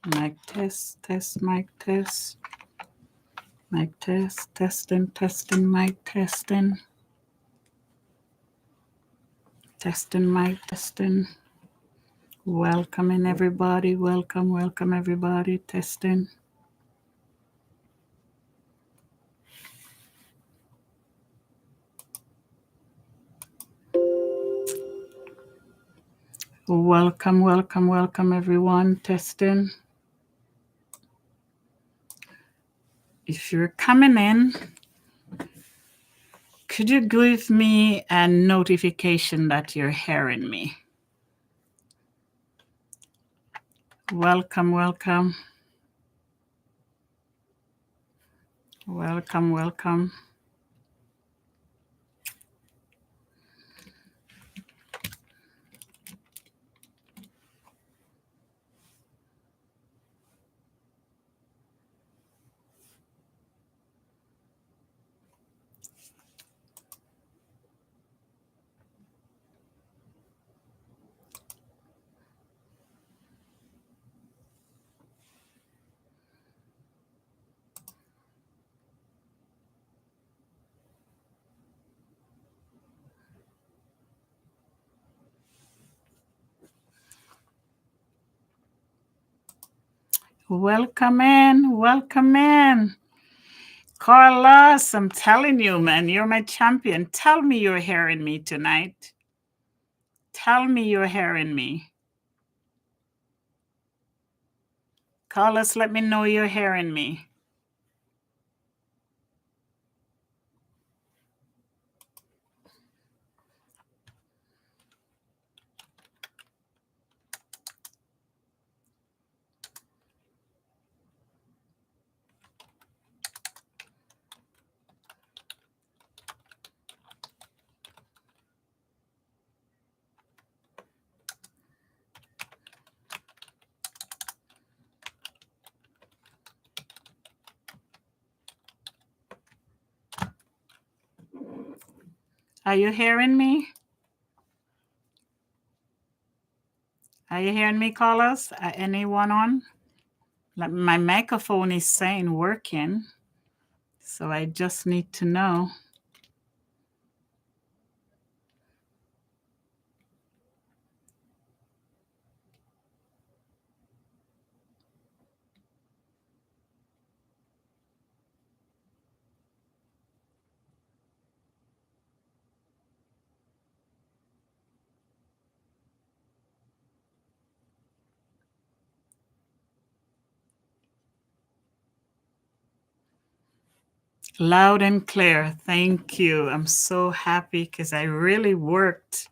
Mic test, mic test. Mic test, testing, mic testing. Testing, mic testing. Welcoming everybody. Welcome everybody. Testing. Welcome everyone. Testing. If you're coming in, could you give me a notification that you're hearing me? Welcome. Welcome. Welcome in. Carlos, I'm telling you, man, you're my champion. Tell me you're hearing me tonight. Tell me you're hearing me. Carlos, let me know you're hearing me. Are you hearing me? Are you hearing me, Carlos? Anyone on? My microphone is saying working, so I just need to know. Loud and clear. Thank you. I'm so happy because I really worked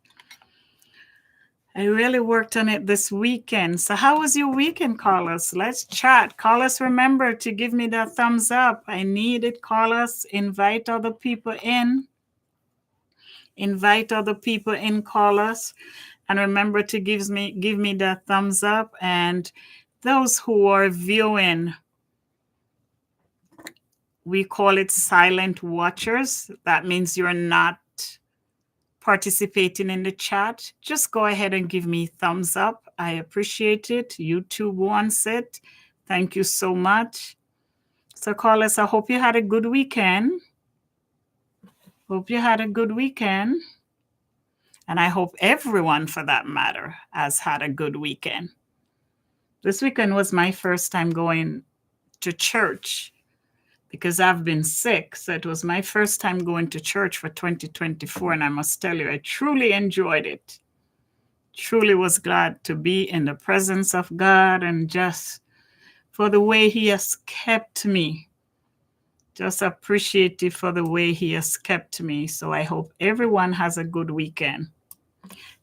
on it this weekend. So how was your weekend, Carlos? Let's chat. Carlos, remember to give me that thumbs up. I need it, Carlos. Invite other people in. Carlos. And remember to give me that thumbs up. And those who are viewing, we call it silent watchers. That means you're not participating in the chat. Just go ahead and give me thumbs up. I appreciate it. YouTube wants it. Thank you so much. So Carlos, I hope you had a good weekend. And I hope everyone, for that matter, has had a good weekend. This weekend was my first time going to church because I've been sick. So it was my first time going to church for 2024. And I must tell you, I truly enjoyed it. Truly was glad to be in the presence of God and just for the way He has kept me. Just appreciative for the way He has kept me. So I hope everyone has a good weekend.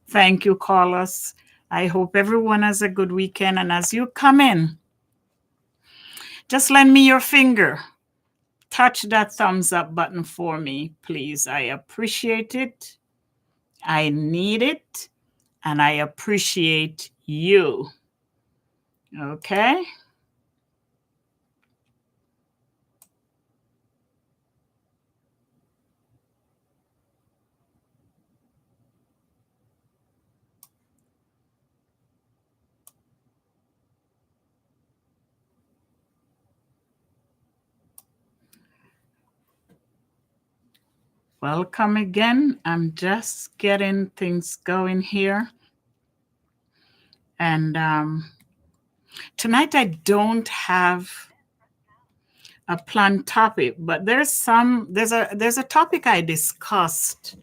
Thank you, Carlos. I hope everyone has a good weekend. And as you come in, just lend me your finger. Touch that thumbs up button for me, please. I appreciate it. I need it. And I appreciate you. Okay? Welcome again. I'm just getting things going here. And tonight I don't have a planned topic, but there's a topic I discussed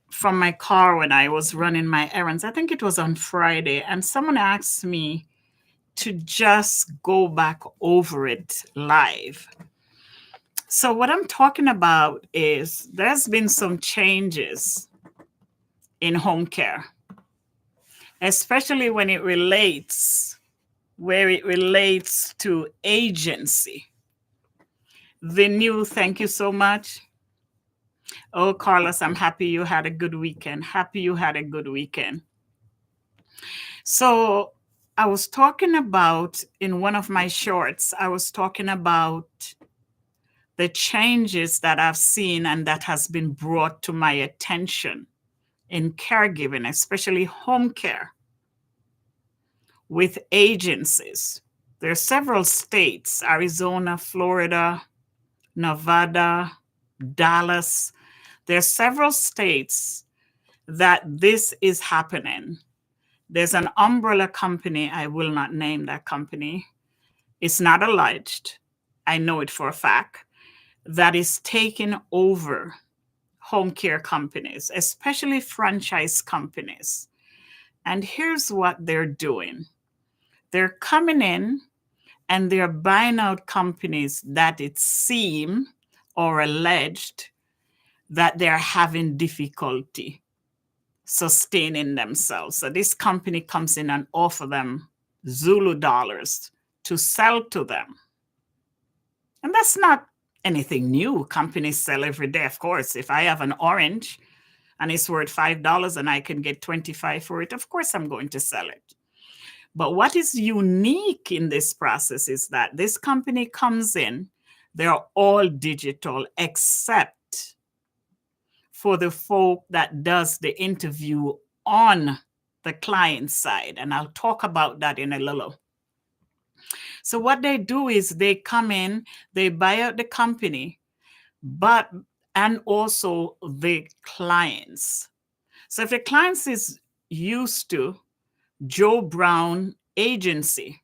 from my car when I was running my errands. I think it was on Friday, and someone asked me to just go back over it live. So what I'm talking about is there's been some changes in home care, especially when it relates to agency. Thank you so much. Oh, Carlos, I'm happy you had a good weekend. Happy you had a good weekend. So I was talking about, in one of my shorts, I was talking about the changes that I've seen and that has been brought to my attention in caregiving, especially home care with agencies. There are several states, Arizona, Florida, Nevada, Dallas. There are several states that this is happening. There's an umbrella company, I will not name that company. It's not alleged. I know it for a fact, that is taking over home care companies, especially franchise companies. And here's what they're doing. They're coming in and they're buying out companies that it seems or alleged that they're having difficulty sustaining themselves. So this company comes in and offer them Zulu dollars to sell to them. And that's not anything new. Companies sell every day. Of course, if I have an orange and it's worth $5 and I can get 25 for it, of course I'm going to sell it. But what is unique in this process is that this company comes in, they're all digital except for the folk that does the interview on the client side. And I'll talk about that in a little. So what they do is they come in, they buy out the company, and also the clients. So if the clients is used to Joe Brown Agency,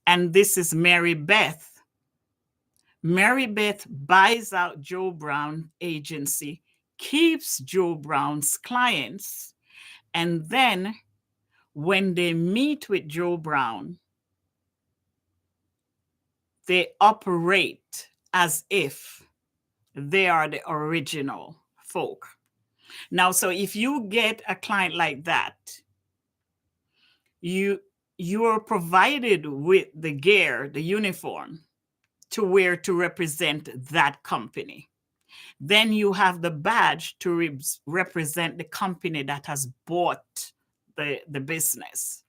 and this is Mary Beth. Mary Beth buys out Joe Brown Agency, keeps Joe Brown's clients, and then when they meet with Joe Brown, they operate as if they are the original folk. Now, so if you get a client like that, you are provided with the gear, the uniform to wear to represent that company. Then you have the badge to represent the company that has bought the business.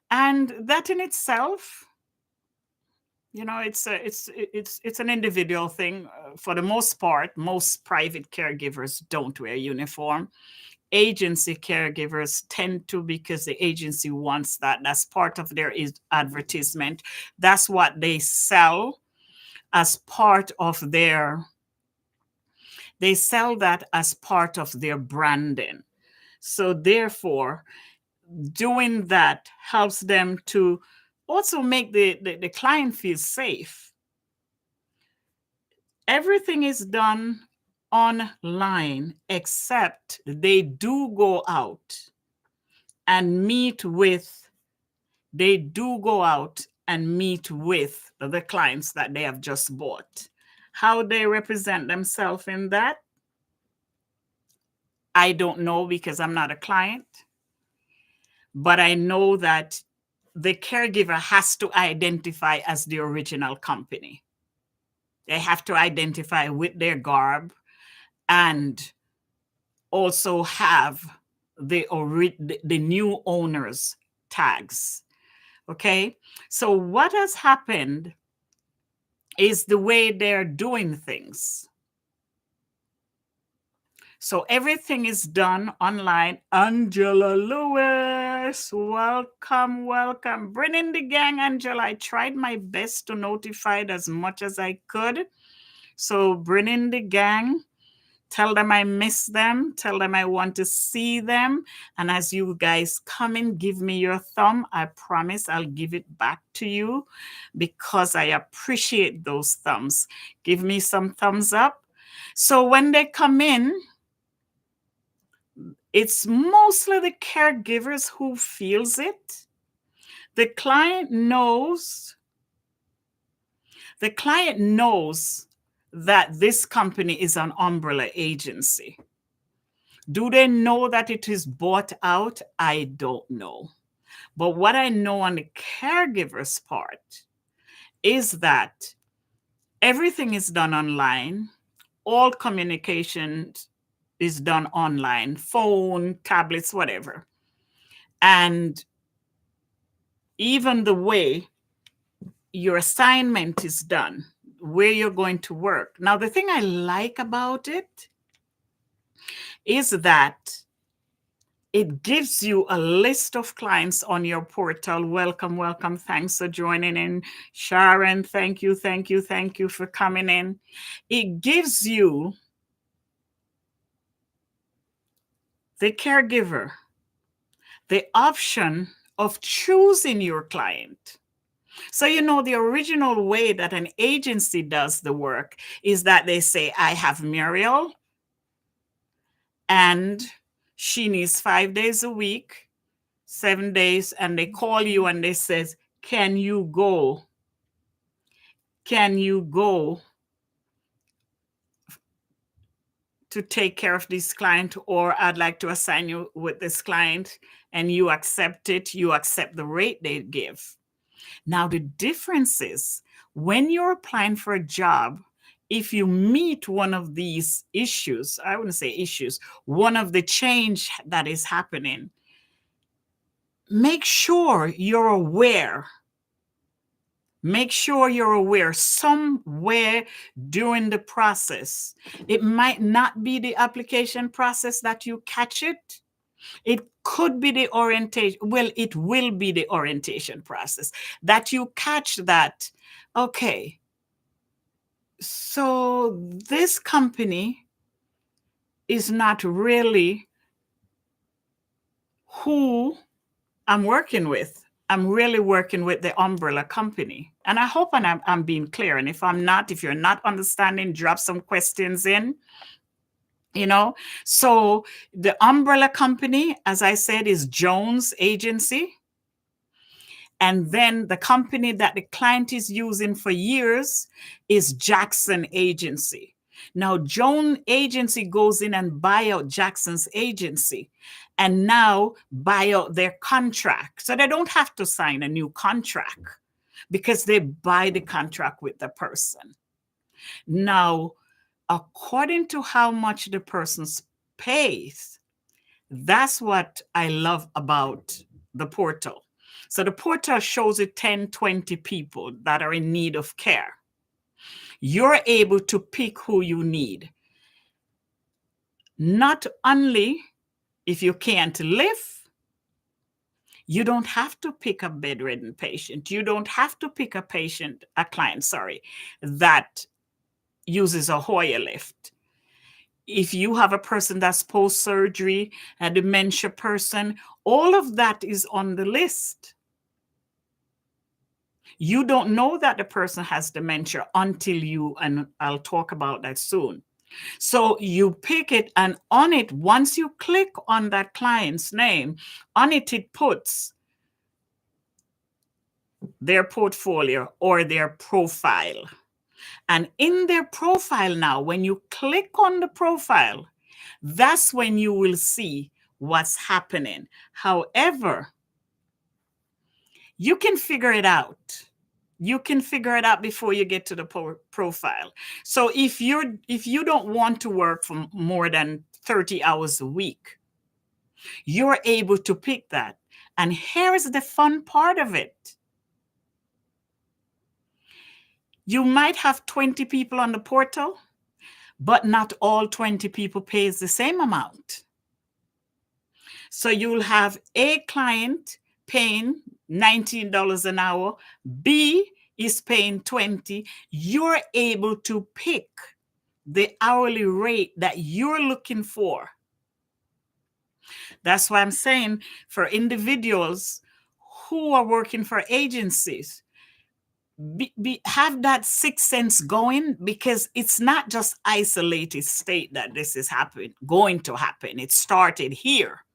And that in itself, you know, it's an individual thing. For the most part, most private caregivers don't wear uniform. Agency caregivers tend to, because the agency wants that. That's part of their advertisement. That's what they sell as part of their, they sell that as part of their branding. So therefore, doing that helps them to also make the client feel safe. Everything is done online, except they do go out and meet with the clients that they have just bought. How they represent themselves in that, I don't know, because I'm not a client. But I know that the caregiver has to identify as the original company. They have to identify with their garb and also have the new owner's tags. Okay, so what has happened is the way they're doing things. So everything is done online. Angela Lewis, Yes, welcome, welcome. Bring in the gang, Angela. I tried my best to notify it as much as I could. So bring in the gang. Tell them I miss them. Tell them I want to see them. And as you guys come in, give me your thumb. I promise I'll give it back to you because I appreciate those thumbs. Give me some thumbs up. So when they come in, it's mostly the caregivers who feels it. The client knows that this company is an umbrella agency. Do they know that it is bought out? I don't know. But what I know on the caregiver's part is that everything is done online. All communication is done online, phone, tablets, whatever. And even the way your assignment is done, where you're going to work. Now, the thing I like about it is that it gives you a list of clients on your portal. Welcome, welcome. Thanks for joining in. Sharon, thank you, thank you, thank you for coming in. It gives you, the caregiver, the option of choosing your client. So, the original way that an agency does the work is that they say, I have Muriel, and she needs 5 days a week, 7 days, and they call you and they says, can you go? Can you go to take care of this client? Or I'd like to assign you with this client, and you accept it. You accept the rate they give. Now, the difference is when you're applying for a job, if you meet one of these issues, I wouldn't say issues, one of the change that is happening, make sure you're aware. Make sure you're aware somewhere during the process. It might not be the application process that you catch it. It could be the orientation. Well, it will be the orientation process that you catch that. Okay, so this company is not really who I'm working with. I'm really working with the umbrella company. And I hope I'm being clear. And if I'm not, if you're not understanding, drop some questions in. So the umbrella company, as I said, is Jones Agency. And then the company that the client is using for years is Jackson Agency. Now, Jones Agency goes in and buy out Jackson's agency and now buy out their contract. So they don't have to sign a new contract because they buy the contract with the person. Now, according to how much the person pays, that's what I love about the portal. So the portal shows you 10, 20 people that are in need of care. You're able to pick who you need. Not only if you can't live, you don't have to pick a bedridden patient. You don't have to pick a client, that uses a Hoyer lift. If you have a person that's post-surgery, a dementia person, all of that is on the list. You don't know that the person has dementia until and I'll talk about that soon. So you pick it, and on it, once you click on that client's name, on it, it puts their portfolio or their profile. And in their profile now, when you click on the profile, that's when you will see what's happening. However, you can figure it out. You can figure it out before you get to the profile. So if you don't want to work for more than 30 hours a week, you're able to pick that. And here is the fun part of it. You might have 20 people on the portal, but not all 20 people pays the same amount. So you'll have A client paying $19 an hour, B is paying 20. You're able to pick the hourly rate that you're looking for. That's why I'm saying for individuals who are working for agencies, have that sixth sense going, because it's not just isolated state that this is going to happen. It started here.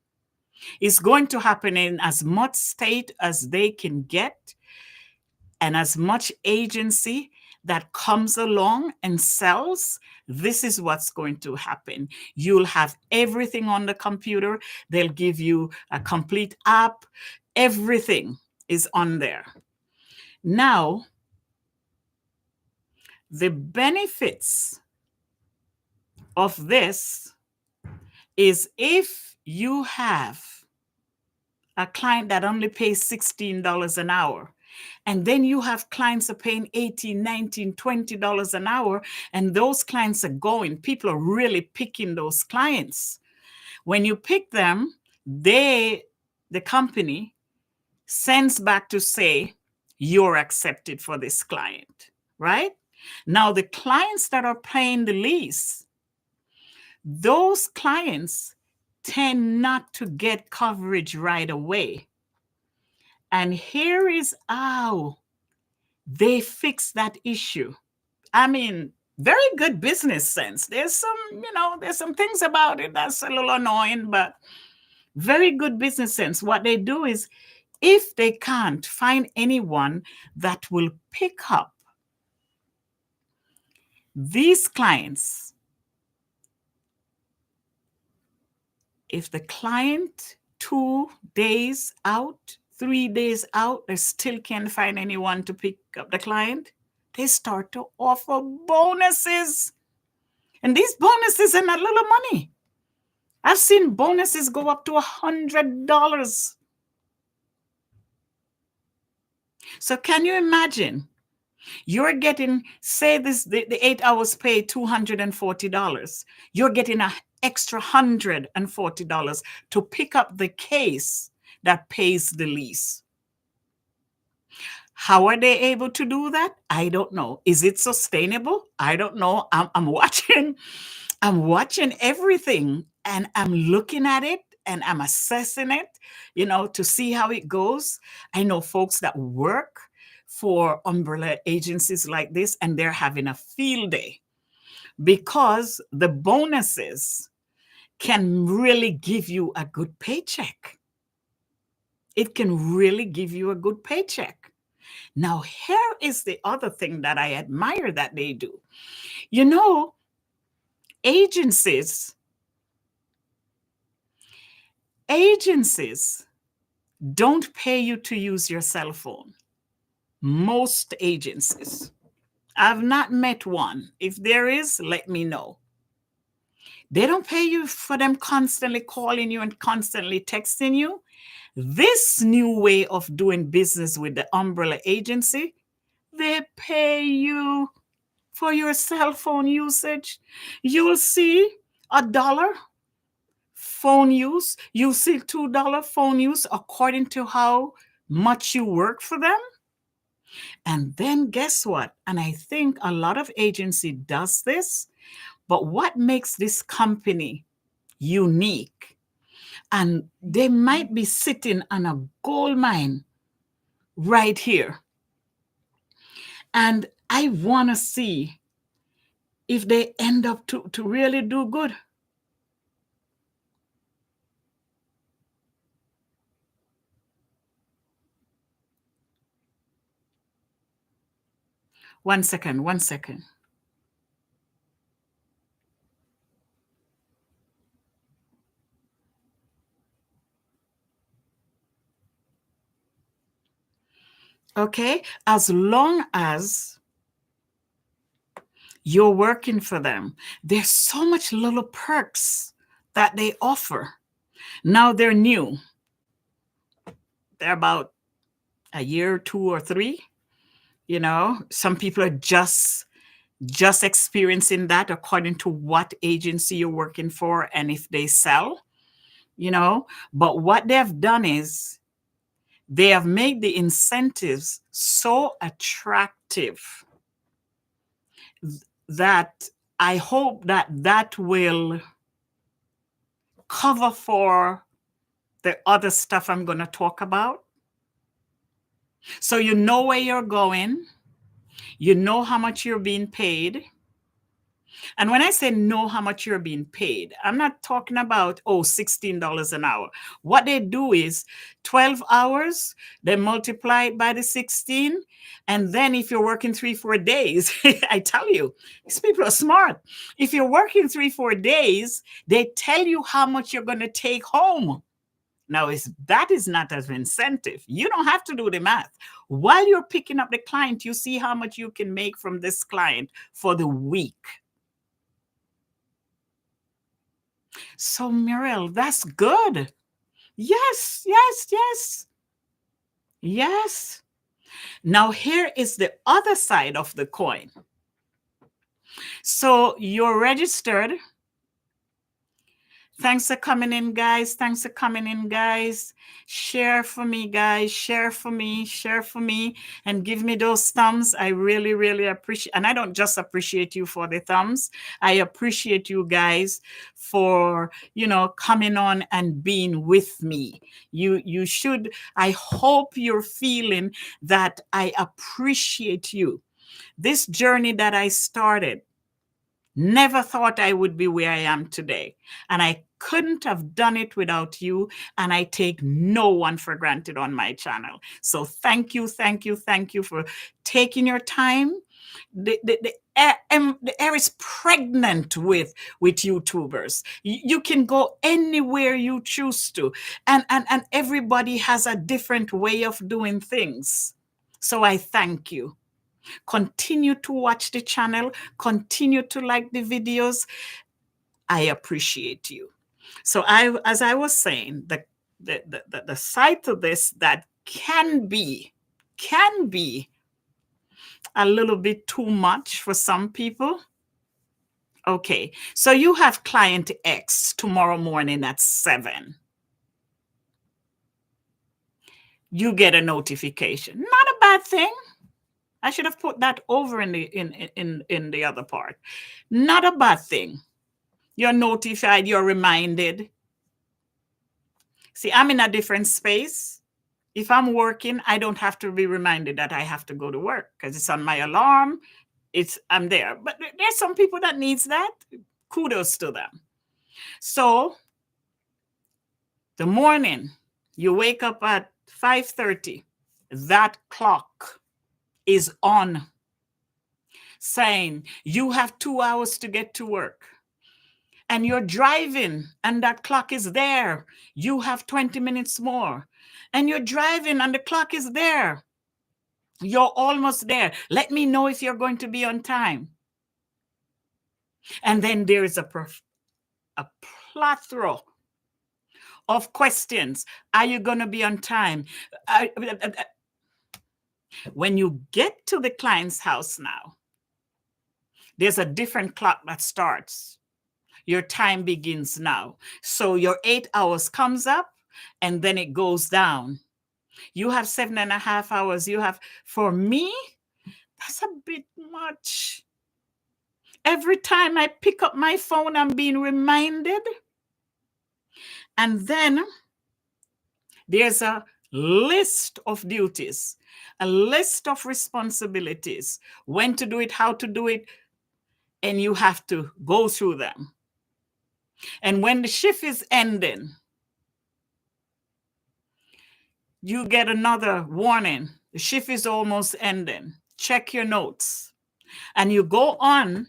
It's going to happen in as much state as they can get, and as much agency that comes along and sells. This is what's going to happen. You'll have everything on the computer. They'll give you a complete app. Everything is on there. Now, the benefits of this is if you have a client that only pays $16 an hour, and then you have clients that are paying $18, $19, $20 an hour, and those clients are going. People are really picking those clients. When you pick them, the company sends back to say, you're accepted for this client, right? Now, the clients that are paying the least, those clients tend not to get coverage right away. And here is how they fix that issue. I mean, very good business sense. There's some things about it that's a little annoying, but very good business sense. What they do is, if they can't find anyone that will pick up these clients, if the client 2 days out, 3 days out, they still can't find anyone to pick up the client, they start to offer bonuses. And these bonuses are not little money. I've seen bonuses go up to $100. So can you imagine? You're getting, say the 8 hours pay $240. You're getting an extra $140 to pick up the case that pays the least. How are they able to do that? I don't know. Is it sustainable? I don't know. I'm watching everything, and I'm looking at it, and I'm assessing it, to see how it goes. I know folks that work for umbrella agencies like this, and they're having a field day because the bonuses can really give you a good paycheck. It can really give you a good paycheck. Now, here is the other thing that I admire that they do. Agencies don't pay you to use your cell phone. Most agencies. I've not met one. If there is, let me know. They don't pay you for them constantly calling you and constantly texting you. This new way of doing business with the umbrella agency, they pay you for your cell phone usage. You'll see $1 phone use. You'll see $2 phone use according to how much you work for them. And then guess what? And I think a lot of agency does this, but what makes this company unique? And they might be sitting on a gold mine right here. And I want to see if they end up to really do good. One second. Okay, as long as you're working for them, there's so much little perks that they offer. Now they're new. They're about a year, 2 or 3. Some people are just experiencing that according to what agency you're working for and if they sell. you know. But what they've done is they have made the incentives so attractive that I hope that that will cover for the other stuff I'm going to talk about. So you know where you're going, you know how much you're being paid. And when I say know how much you're being paid, I'm not talking about, oh, $16 an hour. What they do is 12 hours, they multiply it by the 16. And then if you're working 3-4 days, I tell you, these people are smart. If you're working 3-4 days, they tell you how much you're going to take home. Now, that is not an incentive. You don't have to do the math. While you're picking up the client, you see how much you can make from this client for the week. So, Muriel, that's good. Yes, yes, yes. Yes. Now, here is the other side of the coin. So, you're registered. Thanks for coming in, guys. Thanks for coming in, guys. Share for me, guys. Share for me. Share for me. And give me those thumbs. I really, really appreciate. And I don't just appreciate you for the thumbs. I appreciate you guys for, coming on and being with me. You should. I hope you're feeling that I appreciate you. This journey that I started, never thought I would be where I am today. And I couldn't have done it without you. And I take no one for granted on my channel. So thank you, thank you, thank you for taking your time. The air is pregnant with YouTubers. You can go anywhere you choose to. And everybody has a different way of doing things. So I thank you. Continue to watch the channel. Continue to like the videos. I appreciate you. So as I was saying, the side to this that can be a little bit too much for some people. Okay, so you have client X tomorrow morning at 7. You get a notification. Not a bad thing. I should have put that over in the other part. Not a bad thing. You're notified, you're reminded. See, I'm in a different space. If I'm working, I don't have to be reminded that I have to go to work because it's on my alarm. I'm there. But there's some people that needs that. Kudos to them. So the morning, you wake up at 5:30, that clock is on, saying you have 2 hours to get to work. And you're driving and that clock is there. You have 20 minutes more. And you're driving and the clock is there. You're almost there. Let me know if you're going to be on time. And then there is a plethora of questions. Are you going to be on time? When you get to the client's house now, there's a different clock that starts. Your time begins now. So your 8 hours comes up and then it goes down. You have 7.5 hours. For me, that's a bit much. Every time I pick up my phone, I'm being reminded. And then there's a list of duties, a list of responsibilities, when to do it, how to do it, and you have to go through them. And when the shift is ending, you get another warning. The shift is almost ending. Check your notes. And you go on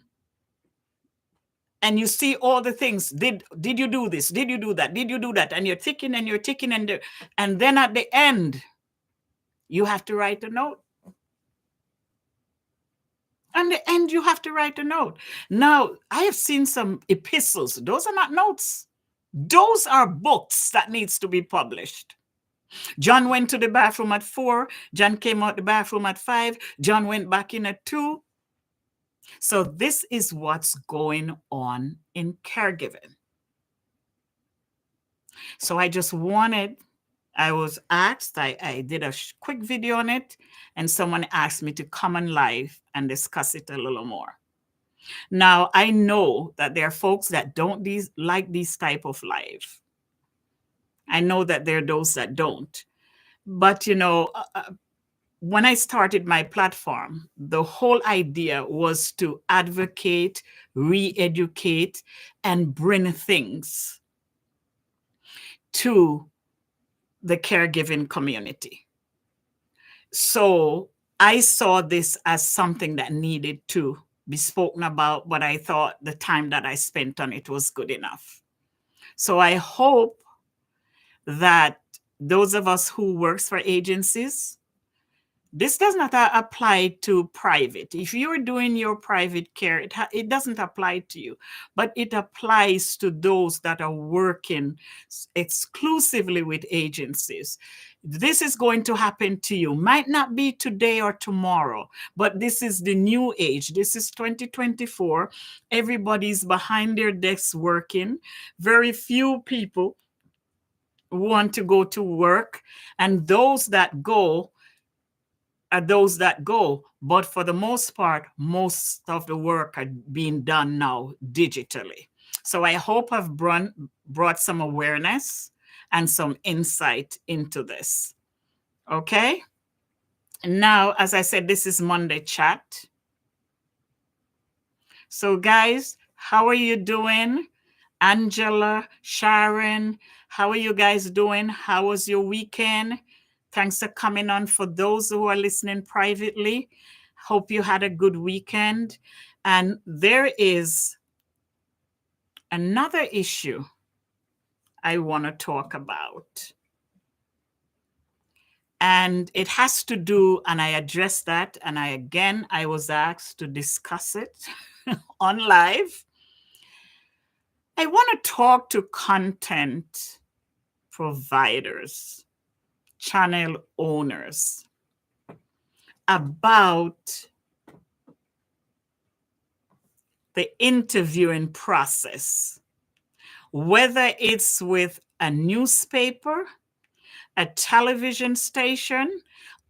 and you see all the things. Did you do this? Did you do that? Did you do that? And you're ticking and you're ticking. And then at the end, you have to write a note. At the end, you have to write a note. Now, I have seen some epistles. Those are not notes. Those are books that needs to be published. John went to the bathroom at 4. John came out the bathroom at 5. John went back in at 2. So this is what's going on in caregiving. So I was asked, I did a quick video on it, and someone asked me to come on live and discuss it a little more. Now, I know that there are folks that don't like these type of live. I know that there are those that don't. But, when I started my platform, the whole idea was to advocate, re-educate, and bring things to the caregiving community. So I saw this as something that needed to be spoken about, but I thought the time that I spent on it was good enough. So I hope that those of us who works for agencies, this does not apply to private. If you're doing your private care, it doesn't apply to you, but it applies to those that are working exclusively with agencies. This is going to happen to you. Might not be today or tomorrow, but this is the new age. This is 2024. Everybody's behind their desks working. Very few people want to go to work, and those that go are those that go. But for the most part, most of the work are being done now digitally. So I hope I've brought some awareness and some insight into this. Okay. Now, as I said, this is Monday Chat. So guys, how are you doing? Angela, Sharon, how are you guys doing? How was your weekend? Thanks for coming on. For those who are listening privately, hope you had a good weekend. And there is another issue I want to talk about. And it has to do, and I addressed that, and I was asked to discuss it on live. I want to talk to content providers, channel owners, about the interviewing process, whether it's with a newspaper, a television station,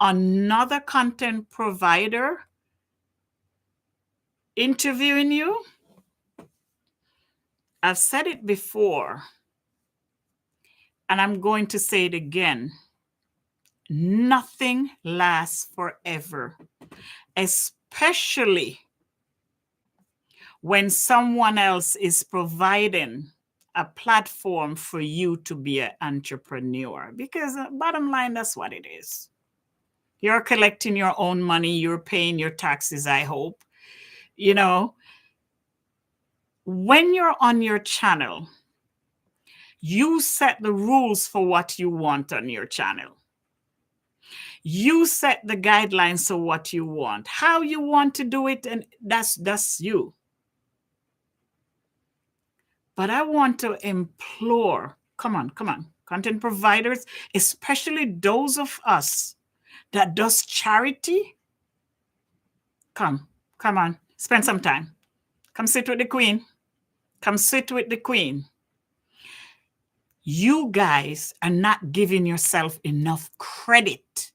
another content provider interviewing you. I've said it before, and I'm going to say it again. Nothing lasts forever, especially when someone else is providing a platform for you to be an entrepreneur. Because bottom line, that's what it is. You're collecting your own money, you're paying your taxes, I hope. When you're on your channel, you set the rules for what you want on your channel. You set the guidelines for what you want, how you want to do it, and that's you. But I want to implore, come on, content providers, especially those of us that does charity, come on, spend some time. Come sit with the queen. Come sit with the queen. You guys are not giving yourself enough credit.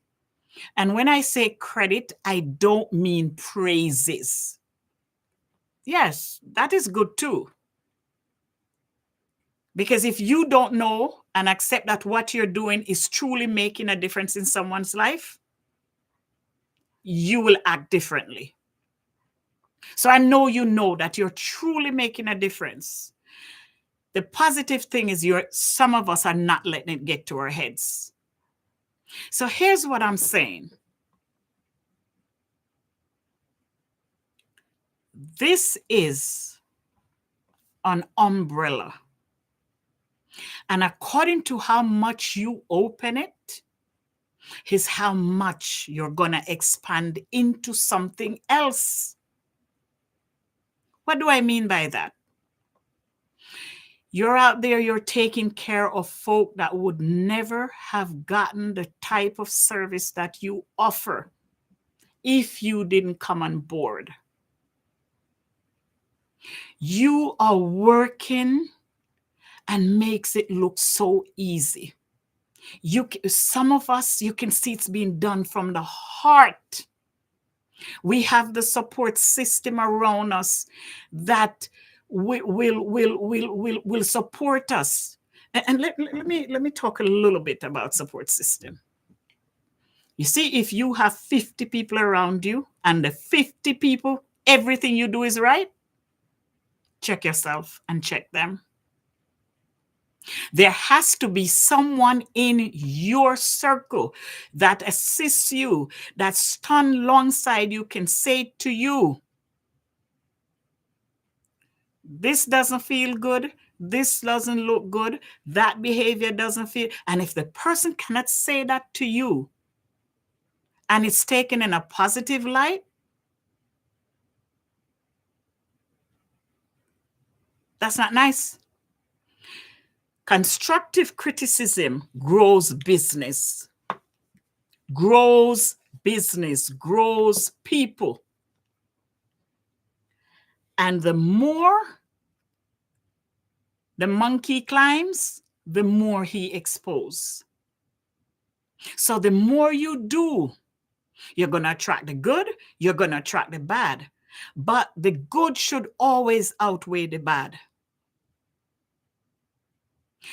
And when I say credit, I don't mean praises. Yes, that is good too. Because if you don't know and accept that what you're doing is truly making a difference in someone's life, you will act differently. So I know you know that you're truly making a difference. The positive thing is some of us are not letting it get to our heads. So here's what I'm saying. This is an umbrella. And according to how much you open it, is how much you're going to expand into something else. What do I mean by that? You're out there, you're taking care of folk that would never have gotten the type of service that you offer if you didn't come on board. You are working and makes it look so easy. Some of us, you can see it's being done from the heart. We have the support system around us that will support us. And let me talk a little bit about support system. You see, if you have 50 people around you and the 50 people, everything you do is right, check yourself and check them. There has to be someone in your circle that assists you, that stand alongside you, can say to you, this doesn't feel good, this doesn't look good, that behavior doesn't feel. And if the person cannot say that to you and it's taken in a positive light, that's not nice. Constructive criticism grows business, grows people. And the more the monkey climbs, the more he exposes. So the more you do, you're going to attract the good, you're going to attract the bad. But the good should always outweigh the bad.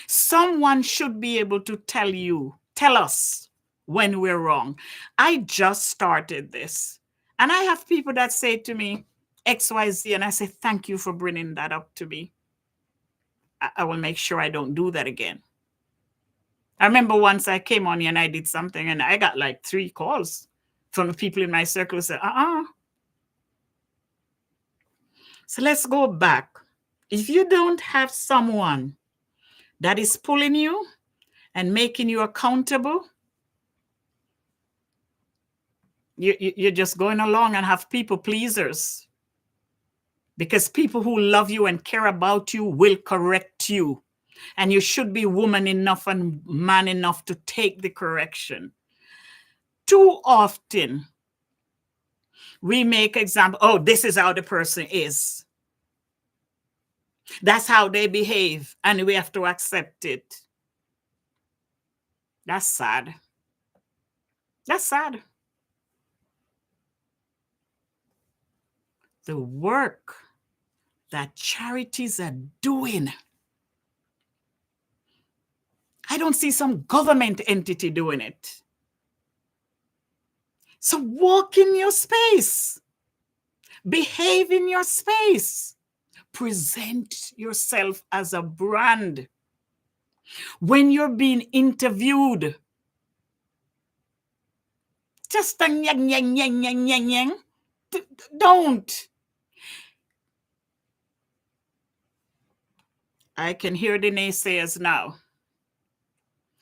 Someone should be able to tell us when we're wrong. I just started this. And I have people that say to me, XYZ, and I say, thank you for bringing that up to me. I will make sure I don't do that again. I remember once I came on here and I did something and I got like 3 calls from the people in my circle who said, So let's go back. If you don't have someone that is pulling you and making you accountable, you're just going along and have people pleasers. Because people who love you and care about you will correct you. And you should be woman enough and man enough to take the correction. Too often, we make example, oh, this is how the person is. That's how they behave, and we have to accept it. That's sad. That's sad. The work that charities are doing, I don't see some government entity doing it. So walk in your space. Behave in your space. Present yourself as a brand. When you're being interviewed, just don't. I can hear the naysayers now.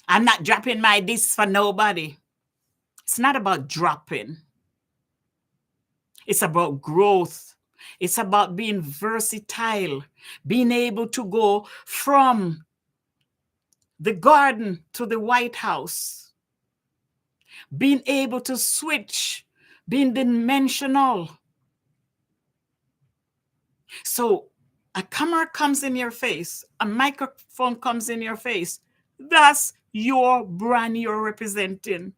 I'm not dropping my this for nobody. It's not about dropping. It's about growth. It's about being versatile, being able to go from the garden to the White House, being able to switch, being dimensional. So a camera comes in your face, a microphone comes in your face. That's your brand you're representing.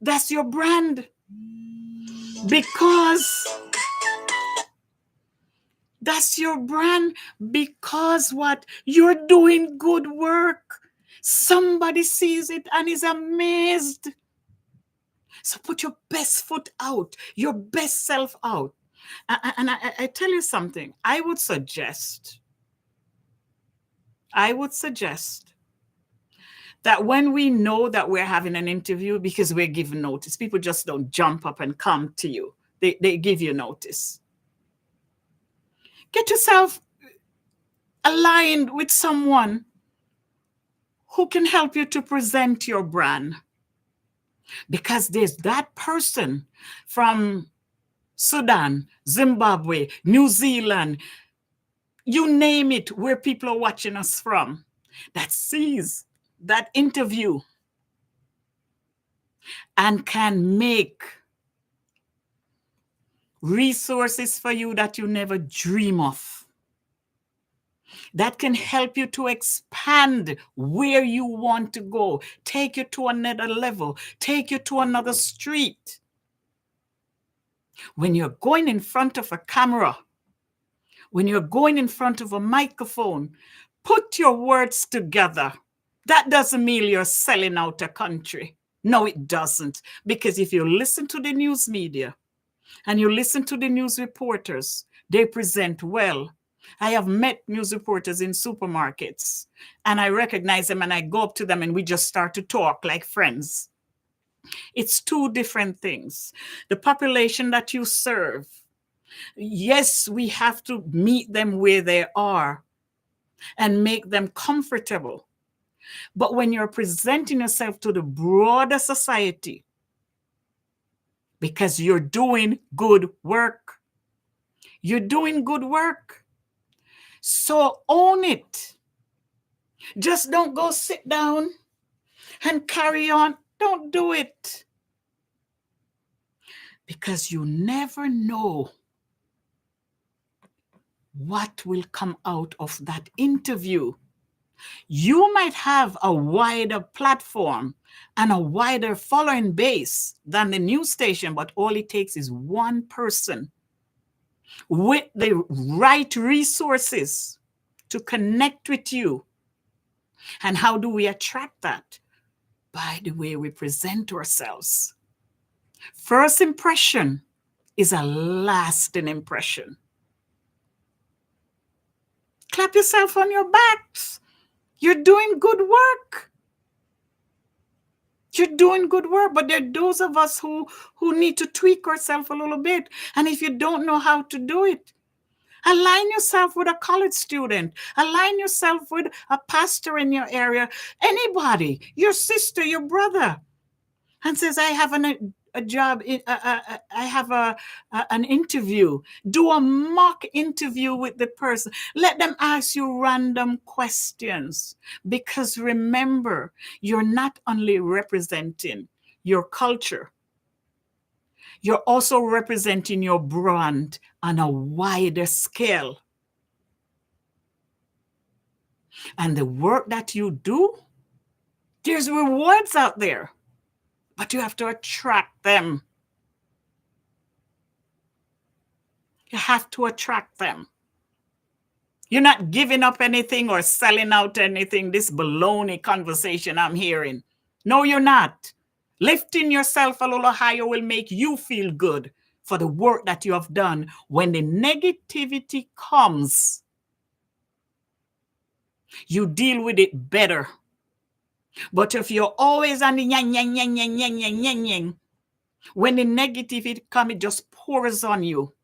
That's your brand. Because that's your brand. Because what? You're doing good work. Somebody sees it and is amazed. So put your best foot out, your best self out. And I tell you something, I would suggest that when we know that we're having an interview, because we're given notice, people just don't jump up and come to you. They give you notice. Get yourself aligned with someone who can help you to present your brand. Because there's that person from Sudan, Zimbabwe, New Zealand, you name it, where people are watching us from, that sees that interview and can make resources for you that you never dream of. that can help you to expand where you want to go, take you to another level, take you to another street. When you're going in front of a camera, when you're going in front of a microphone, put your words together. That doesn't mean you're selling out a country. No, it doesn't. Because if you listen to the news media and you listen to the news reporters, they present well. I have met news reporters in supermarkets and I recognize them and I go up to them and we just start to talk like friends. It's two different things. The population that you serve, yes, we have to meet them where they are and make them comfortable. But when you're presenting yourself to the broader society, because you're doing good work, you're doing good work. So own it. Just don't go sit down and carry on. Don't do it. Because you never know what will come out of that interview. You might have a wider platform and a wider following base than the news station, but all it takes is one person with the right resources to connect with you. And how do we attract that? By the way we present ourselves. First impression is a lasting impression. Clap yourself on your backs. You're doing good work. You're doing good work, but there are those of us who need to tweak ourselves a little bit. And if you don't know how to do it, align yourself with a college student. Align yourself with a pastor in your area. Anybody, your sister, your brother, and says, I have a job, I have an interview. Do a mock interview with the person. Let them ask you random questions. Because remember, you're not only representing your culture, you're also representing your brand on a wider scale. And the work that you do, there's rewards out there. But you have to attract them. You have to attract them. You're not giving up anything or selling out anything, this baloney conversation I'm hearing. No, you're not. Lifting yourself a little higher will make you feel good for the work that you have done. When the negativity comes, you deal with it better. But if you're always on the yang, yang, yang, yang, yang, yang, yang, yang, when the negativity comes, it just pours on you.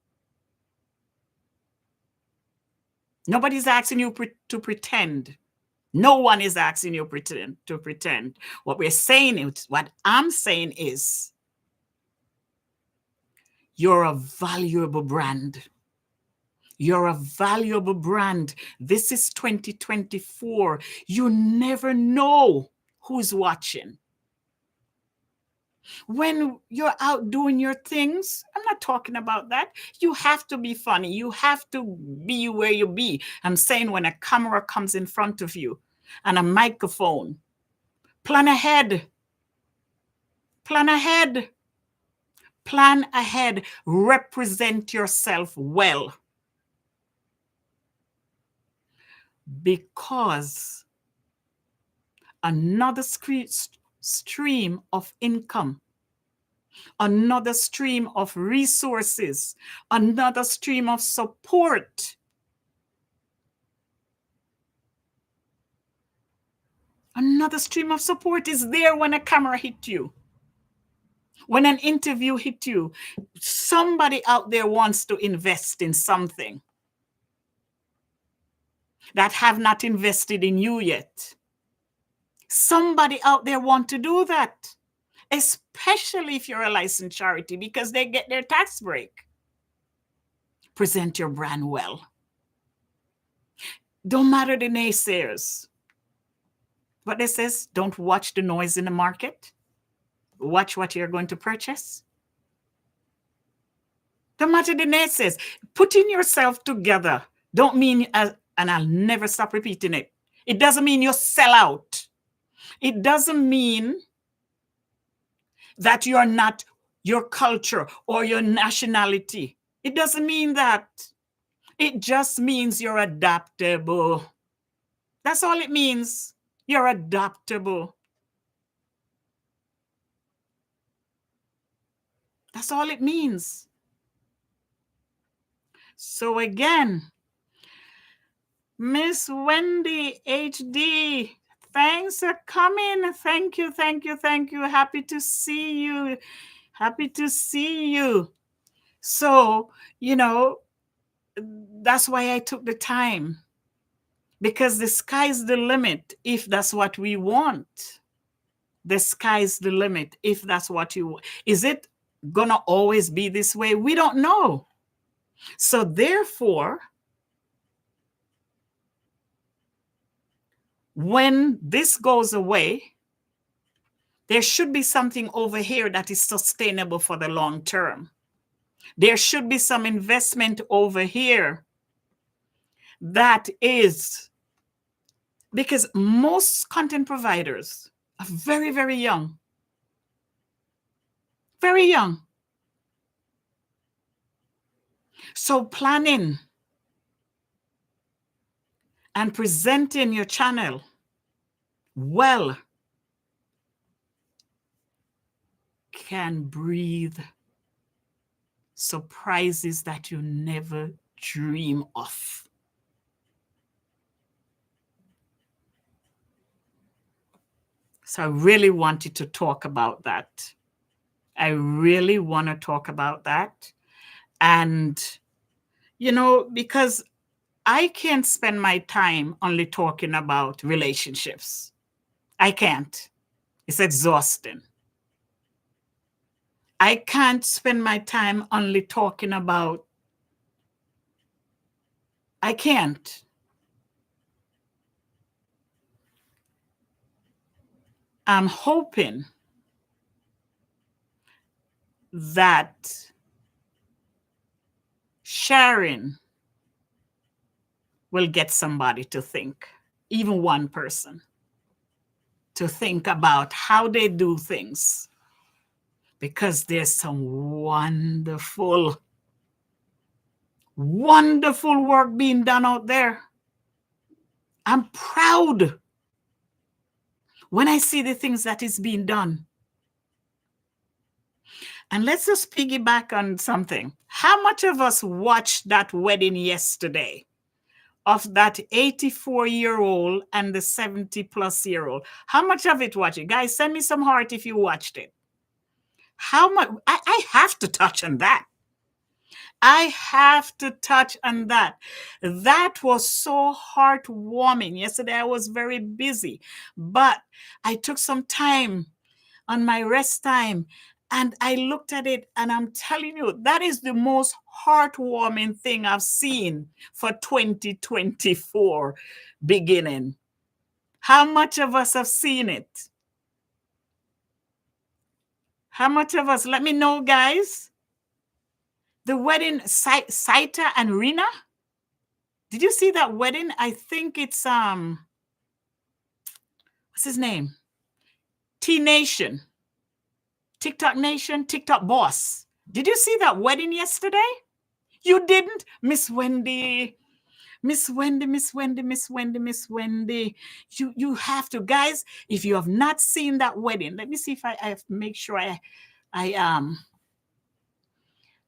Nobody's asking you to pretend. No one is asking you to pretend. What we're saying is, what I'm saying is, you're a valuable brand. You're a valuable brand. This is 2024. You never know who's watching. When you're out doing your things, I'm not talking about that. You have to be funny. You have to be where you be. I'm saying when a camera comes in front of you and a microphone, plan ahead. Plan ahead. Plan ahead. Represent yourself well. Because another stream of income, another stream of resources, another stream of support, another stream of support is there when a camera hit you, when an interview hit you. Somebody out there wants to invest in something that have not invested in you yet. Somebody out there want to do that, especially if you're a licensed charity, because they get their tax break. Present your brand well. Don't matter the naysayers. What they says, don't watch the noise in the market. Watch what you're going to purchase. Don't matter the naysayers. Putting yourself together don't mean And I'll never stop repeating it. It doesn't mean you sell out. It doesn't mean that you're not your culture or your nationality. It doesn't mean that. It just means you're adaptable. That's all it means. You're adaptable. That's all it means. So again, Miss Wendy HD, thanks for coming. Thank you, thank you, thank you. Happy to see you. Happy to see you. So, that's why I took the time, because the sky's the limit if that's what we want. The sky's the limit if that's what you want. Is it gonna always be this way? We don't know. So therefore, when this goes away, there should be something over here that is sustainable for the long term. There should be some investment over here that is, because most content providers are very, very young. Very young. So planning and presenting your channel well can breathe surprises that you never dream of. So I really wanted to talk about that. I really want to talk about that. And, because I can't spend my time only talking about relationships. I can't. It's exhausting. I can't spend my time only talking about. I can't. I'm hoping that sharing will get somebody to think, even one person, to think about how they do things. Because there's some wonderful, wonderful work being done out there. I'm proud when I see the things that is being done. And let's just piggyback on something. How much of us watched that wedding yesterday of that 84-year-old and the 70-plus-year-old? How much of it watched it? Guys, send me some heart if you watched it. How much? I have to touch on that. I have to touch on that. That was so heartwarming. Yesterday I was very busy, but I took some time on my rest time and I looked at it, and I'm telling you, that is the most heartwarming thing I've seen for 2024 beginning. How much of us have seen it? How much of us? Let me know, guys. The wedding, Saita and Rina. Did you see that wedding? I think it's what's his name? T-Nation. TikTok Nation, TikTok Boss. Did you see that wedding yesterday? You didn't? Miss Wendy. Miss Wendy, Miss Wendy, Miss Wendy, Miss Wendy. You have to, guys, if you have not seen that wedding, let me see if I make sure I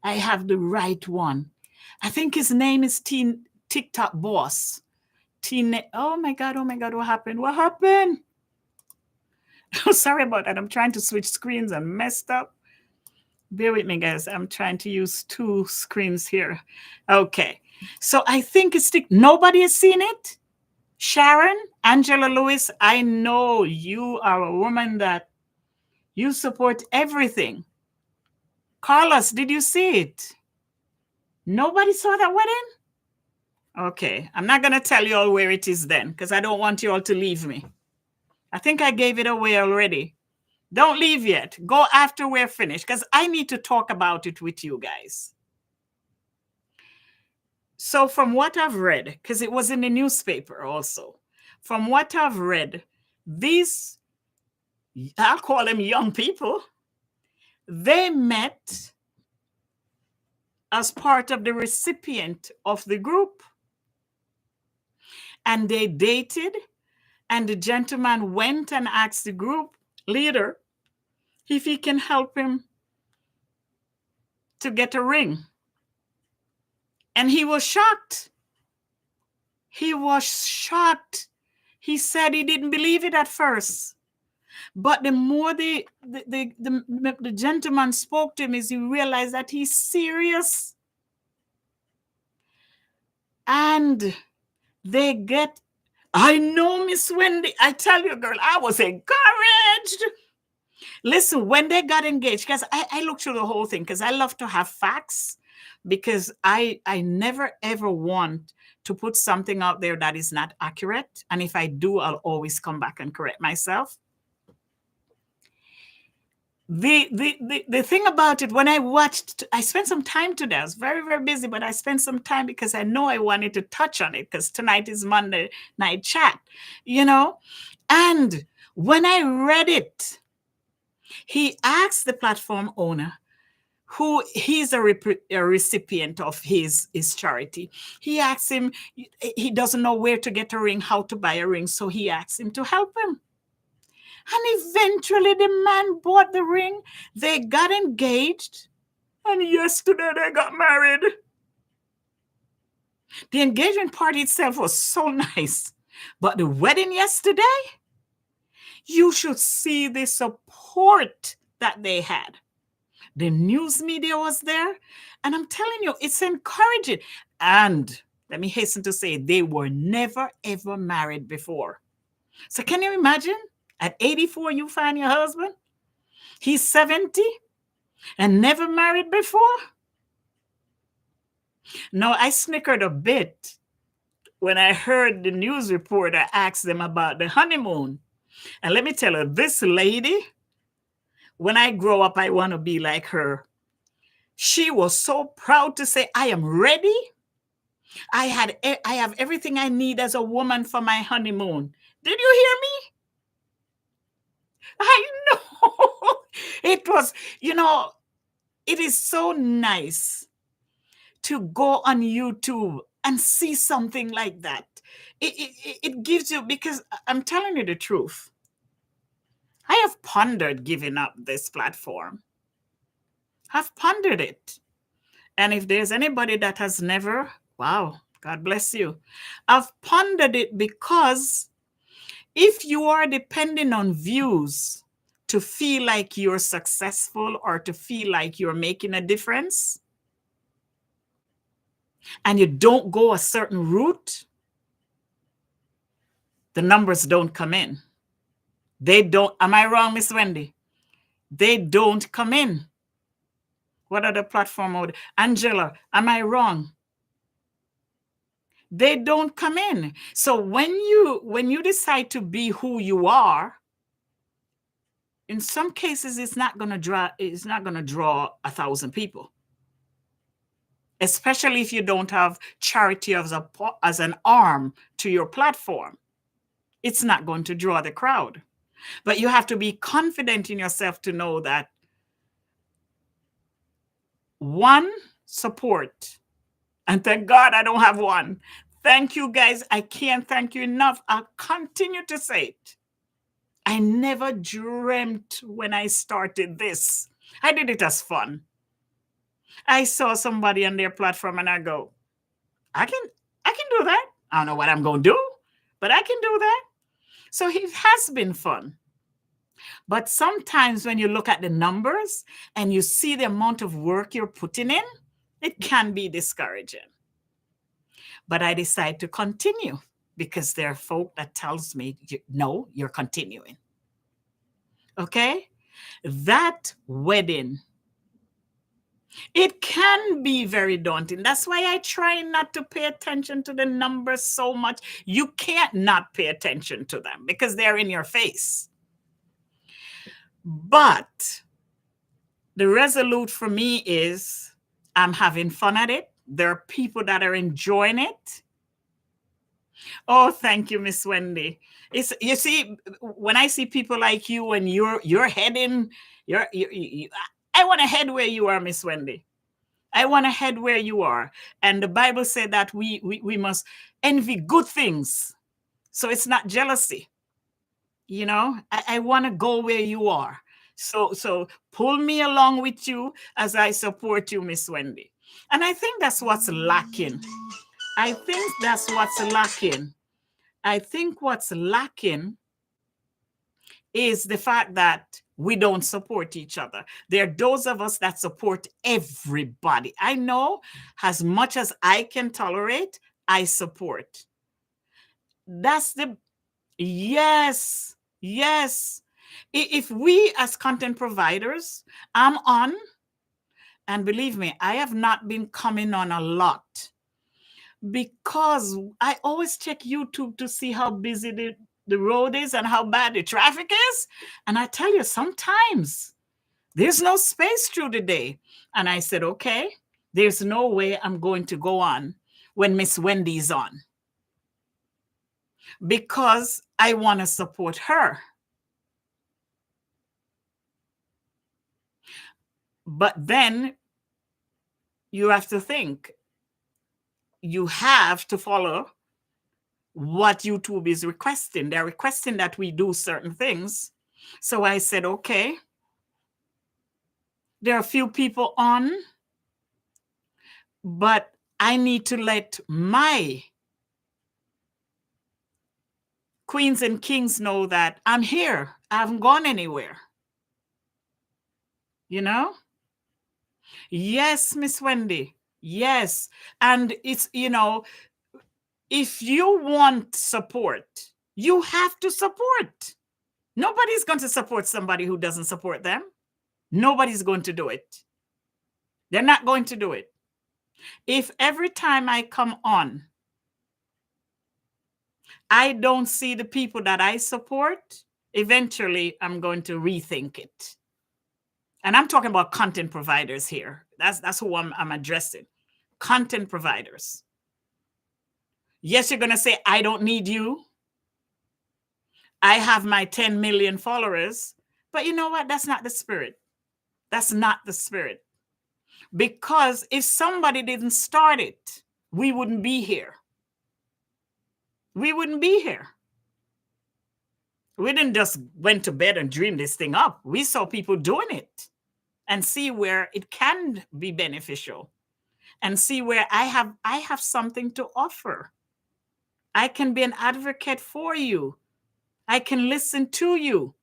have the right one. I think his name is TikTok Boss. Oh my God, what happened? What happened? Sorry about that. I'm trying to switch screens and messed up. Bear with me, guys. I'm trying to use two screens here. Okay. So I think it's nobody has seen it. Sharon, Angela Lewis, I know you are a woman that you support everything. Carlos, did you see it? Nobody saw that wedding? Okay. I'm not going to tell you all where it is then, because I don't want you all to leave me. I think I gave it away already. Don't leave yet. Go after we're finished, because I need to talk about it with you guys. So from what I've read, because it was in the newspaper also, from what I've read, these, I'll call them young people, they met as part of the recipient of the group, and they dated, and the gentleman went and asked the group leader if he can help him to get a ring. And he was shocked. He was shocked. He said he didn't believe it at first. But the more the gentleman spoke to him, is he realized that he's serious. And they get, I know, Miss Wendy, I tell you, girl, I was encouraged. Listen, when they got engaged, because I looked through the whole thing, because I love to have facts, because I never ever want to put something out there that is not accurate. And if I do, I'll always come back and correct myself. The thing about it, when I watched, I spent some time today. I was very, very busy, but I spent some time because I know I wanted to touch on it, because tonight is Monday night chat, you know? And when I read it, he asked the platform owner, who he's a recipient of his charity. He asked him, he doesn't know where to get a ring, how to buy a ring. So he asked him to help him. And eventually the man bought the ring. They got engaged. And yesterday they got married. The engagement party itself was so nice. But the wedding yesterday, you should see the support that they had. The news media was there. And I'm telling you, it's encouraging. And let me hasten to say, they were never, ever married before. So can you imagine? At 84, you find your husband. He's 70 and never married before. No, I snickered a bit when I heard the news reporter ask them about the honeymoon. And let me tell you, this lady, when I grow up, I want to be like her. She was so proud to say, I am ready. I have everything I need as a woman for my honeymoon. Did you hear me? I know. It was, it is so nice to go on YouTube and see something like that. It gives you, because I'm telling you the truth. I have pondered giving up this platform. I've pondered it. And if there's anybody that has never, wow, God bless you. I've pondered it because if you are depending on views to feel like you're successful or to feel like you're making a difference, and you don't go a certain route, the numbers don't come in. They don't. Am I wrong, Miss Wendy? They don't come in. What other platform mode? Angela, am I wrong? They don't come in. So when you decide to be who you are, in some cases it's not going to draw 1,000 people. Especially if you don't have charity as an arm to your platform. It's not going to draw the crowd. But you have to be confident in yourself to know that, one, support. And thank God I don't have one. Thank you, guys. I can't thank you enough. I'll continue to say it. I never dreamt when I started this. I did it as fun. I saw somebody on their platform and I go, I can do that. I don't know what I'm going to do, but I can do that. So it has been fun. But sometimes when you look at the numbers and you see the amount of work you're putting in, it can be discouraging. But I decide to continue because there are folk that tells me, no, you're continuing. Okay? That wedding, it can be very daunting. That's why I try not to pay attention to the numbers so much. You can't not pay attention to them because they're in your face. But the resolute for me is I'm having fun at it. There are people that are enjoying it. Oh, thank you, Miss Wendy. It's, you see, when I see people like you and you're heading, I want to head where you are, Miss Wendy. I want to head where you are. And the Bible said that we must envy good things. So it's not jealousy. You know, I want to go where you are. So pull me along with you as I support you, Miss Wendy. And I think that's what's lacking. I think that's what's lacking. I think what's lacking is the fact that we don't support each other. There are those of us that support everybody. I know as much as I can tolerate, I support. That's the, yes, yes. If we as content providers, I'm on, and believe me, I have not been coming on a lot because I always check YouTube to see how busy the road is and how bad the traffic is. And I tell you, sometimes there's no space through the day. And I said, okay, there's no way I'm going to go on when Miss Wendy's on because I want to support her. But then you have to think, you have to follow what YouTube is requesting. They're requesting that we do certain things. So I said, okay, there are a few people on, but I need to let my queens and kings know that I'm here. I haven't gone anywhere. You know? Yes, Miss Wendy. Yes. And it's, you know, if you want support, you have to support. Nobody's going to support somebody who doesn't support them. Nobody's going to do it. They're not going to do it. If every time I come on, I don't see the people that I support, eventually I'm going to rethink it. And I'm talking about content providers here. That's who I'm addressing. Content providers. Yes, you're going to say, I don't need you. I have my 10 million followers. But you know what? That's not the spirit. That's not the spirit. Because if somebody didn't start it, we wouldn't be here. We wouldn't be here. We didn't just went to bed and dream this thing up. We saw people doing it and see where it can be beneficial and see where I have something to offer. I can be an advocate for you. I can listen to you.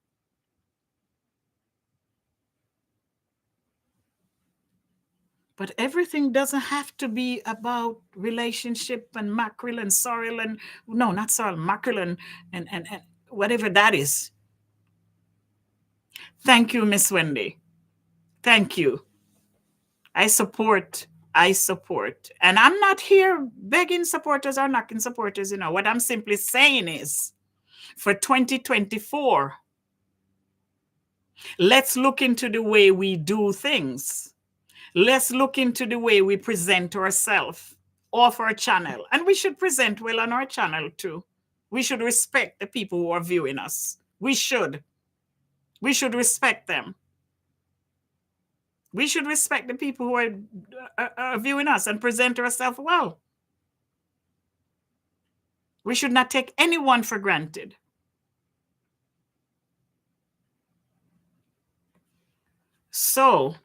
But everything doesn't have to be about relationship and mackerel and sorrel and no, not sorrel, mackerel and whatever that is. Thank you, Miss Wendy. Thank you. I support. I support. And I'm not here begging supporters or knocking supporters. You know, what I'm simply saying is for 2024, let's look into the way we do things. Let's look into the way we present ourselves off our channel. And we should present well on our channel too. We should respect the people who are viewing us. We should. We should respect them. We should respect the people who are viewing us and present ourselves well. We should not take anyone for granted. So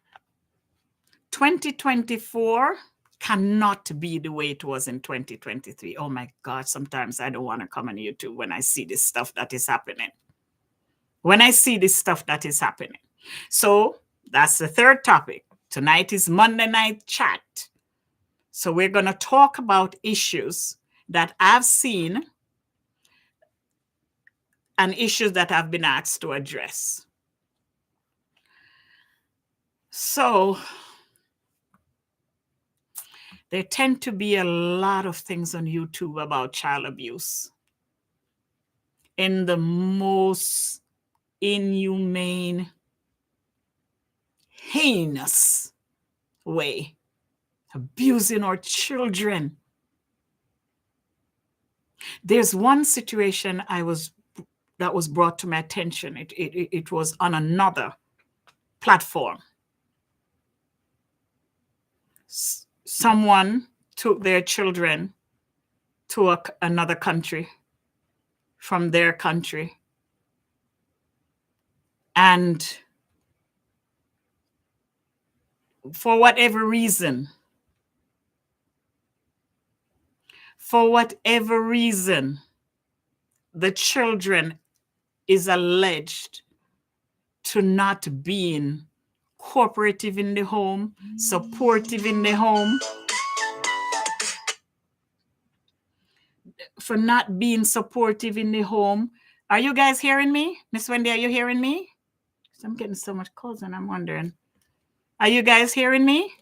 2024 cannot be the way it was in 2023. Oh my God, sometimes I don't want to come on YouTube when I see this stuff that is happening. When I see this stuff that is happening. So that's the third topic. Tonight is Monday Night Chat. So we're going to talk about issues that I've seen and issues that I've been asked to address. So there tend to be a lot of things on YouTube about child abuse in the most inhumane, heinous way. abusing our children. There's one situation that was brought to my attention. It was on another platform. Someone took their children to another country from their country, and for whatever reason, the children is alleged to not being cooperative in the home, supportive in the home, for not being supportive in the home. Are you guys hearing me? Miss Wendy, are you hearing me? I'm getting so much calls and I'm wondering, are you guys hearing me?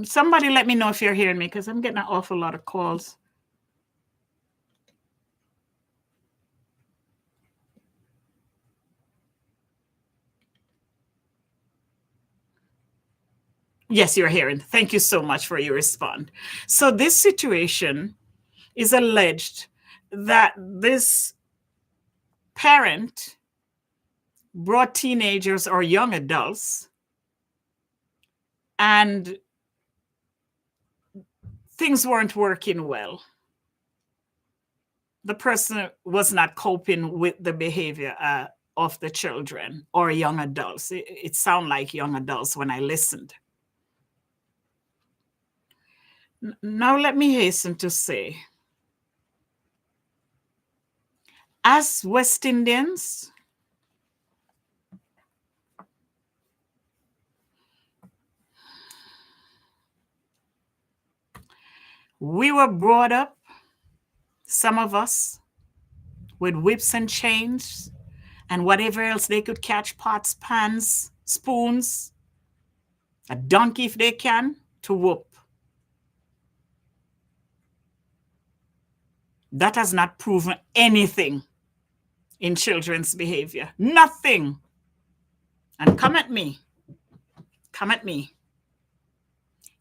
Somebody let me know if you're hearing me, because I'm getting an awful lot of calls. Yes, you're hearing. Thank you so much for your response. So this situation is alleged that this parent brought teenagers or young adults, and things weren't working well. The person was not coping with the behavior of the children or young adults. It sounded like young adults when I listened. Now, let me hasten to say, as West Indians, we were brought up, some of us, with whips and chains and whatever else they could catch, pots, pans, spoons, a donkey if they can, to whoop. That has not proven anything in children's behavior. Nothing. And come at me. Come at me.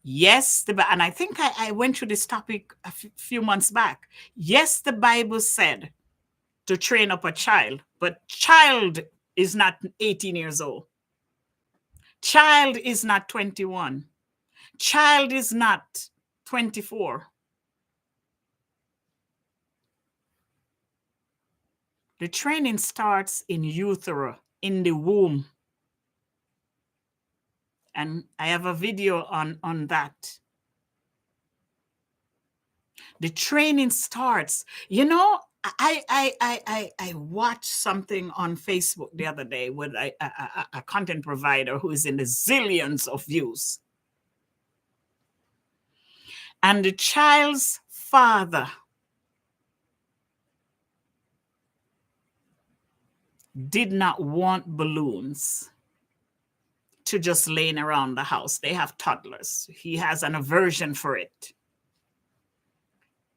Yes, and I think I went through this topic a few months back. Yes, the Bible said to train up a child, but child is not 18 years old. Child is not 21. Child is not 24. The training starts in utero, in the womb. And I have a video on that. The training starts. You know, I watched something on Facebook the other day with a content provider who is in the zillions of views. And the child's father did not want balloons to just laying around the house. They have toddlers. He has an aversion for it.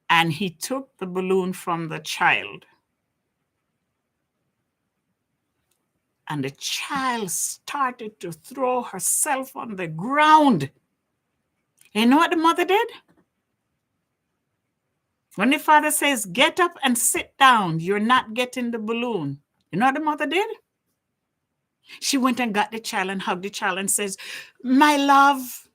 And he took the balloon from the child. And the child started to throw herself on the ground. You know what the mother did? When the father says, get up and sit down, you're not getting the balloon. You know what the mother did? She went and got the child and hugged the child and says, my love,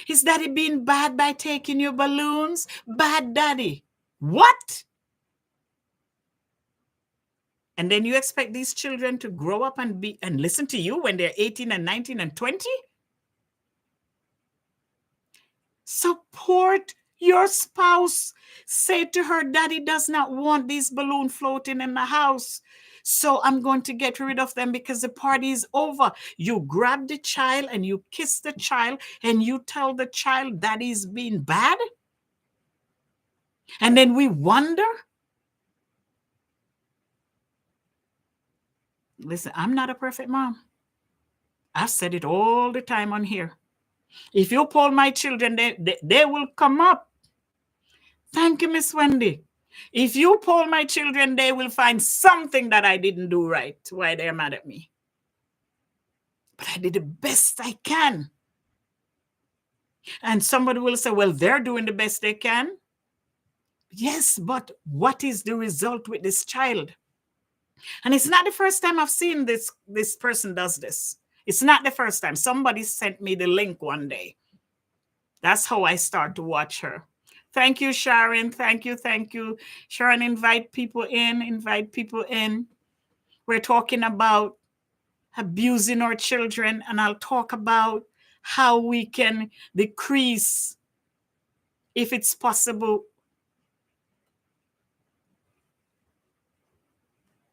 is daddy being bad by taking your balloons? Bad daddy. What? And then you expect these children to grow up and listen to you when they're 18 and 19 and 20? Support your spouse. Say to her, daddy does not want these balloons floating in the house, so I'm going to get rid of them because the party is over. You grab the child and you kiss the child and you tell the child that he's being bad. And then we wonder. Listen, I'm not a perfect mom. I've said it all the time on here. If you poll my children, they will come up. Thank you, Miss Wendy. If you poll my children, they will find something that I didn't do right, why they're mad at me. but I did the best I can. And somebody will say, well, they're doing the best they can. Yes, but what is the result with this child? And it's not the first time I've seen this person does this. It's not the first time. Somebody sent me the link one day. That's how I start to watch her. Thank you, Sharon. Thank you. Thank you. Sharon, invite people in. Invite people in. We're talking about abusing our children, and I'll talk about how we can decrease, if it's possible.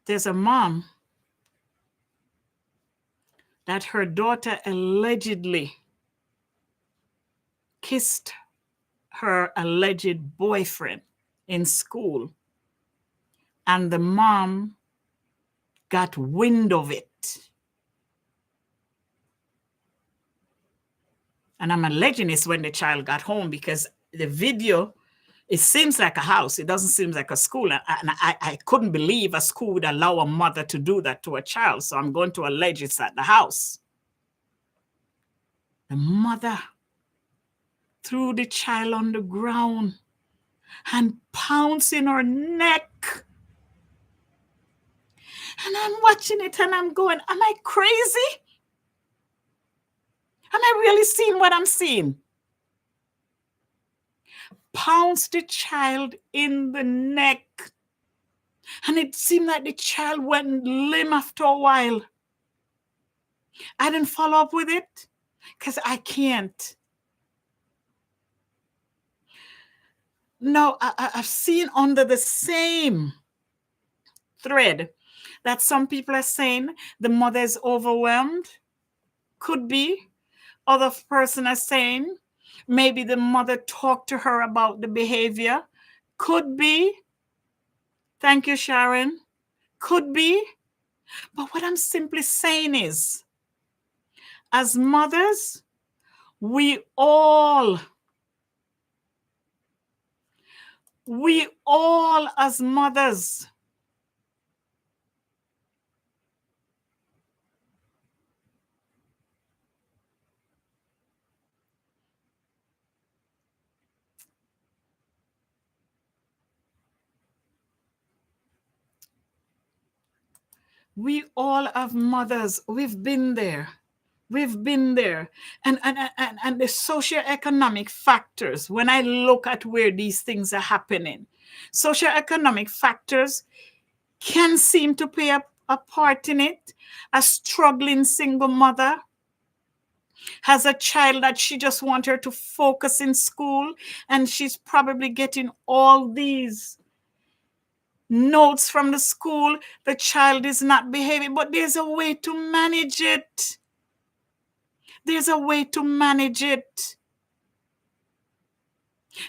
There's a mom that her daughter allegedly kissed her alleged boyfriend in school, and the mom got wind of it. And I'm alleging it's when the child got home, because the video, it seems like a house. It doesn't seem like a school. And I couldn't believe a school would allow a mother to do that to a child. So I'm going to allege it's at the house. The mother threw the child on the ground and pounced in her neck. And I'm watching it and I'm going, am I crazy? Am I really seeing what I'm seeing? Pounced the child in the neck. And it seemed like the child went limp after a while. I didn't follow up with it because I can't. No, I've seen under the same thread that some people are saying the mother is overwhelmed. Could be. Other person are saying maybe the mother talked to her about the behavior. Could be. Thank you, Sharon. Could be. But what I'm simply saying is, as mothers, we all as mothers, we all have mothers. We've been there. We've been there. And the socioeconomic factors, when I look at where these things are happening, socioeconomic factors can seem to play a part in it. A struggling single mother has a child that she just wants her to focus in school, and she's probably getting all these notes from the school. The child is not behaving, but there's a way to manage it. There's a way to manage it.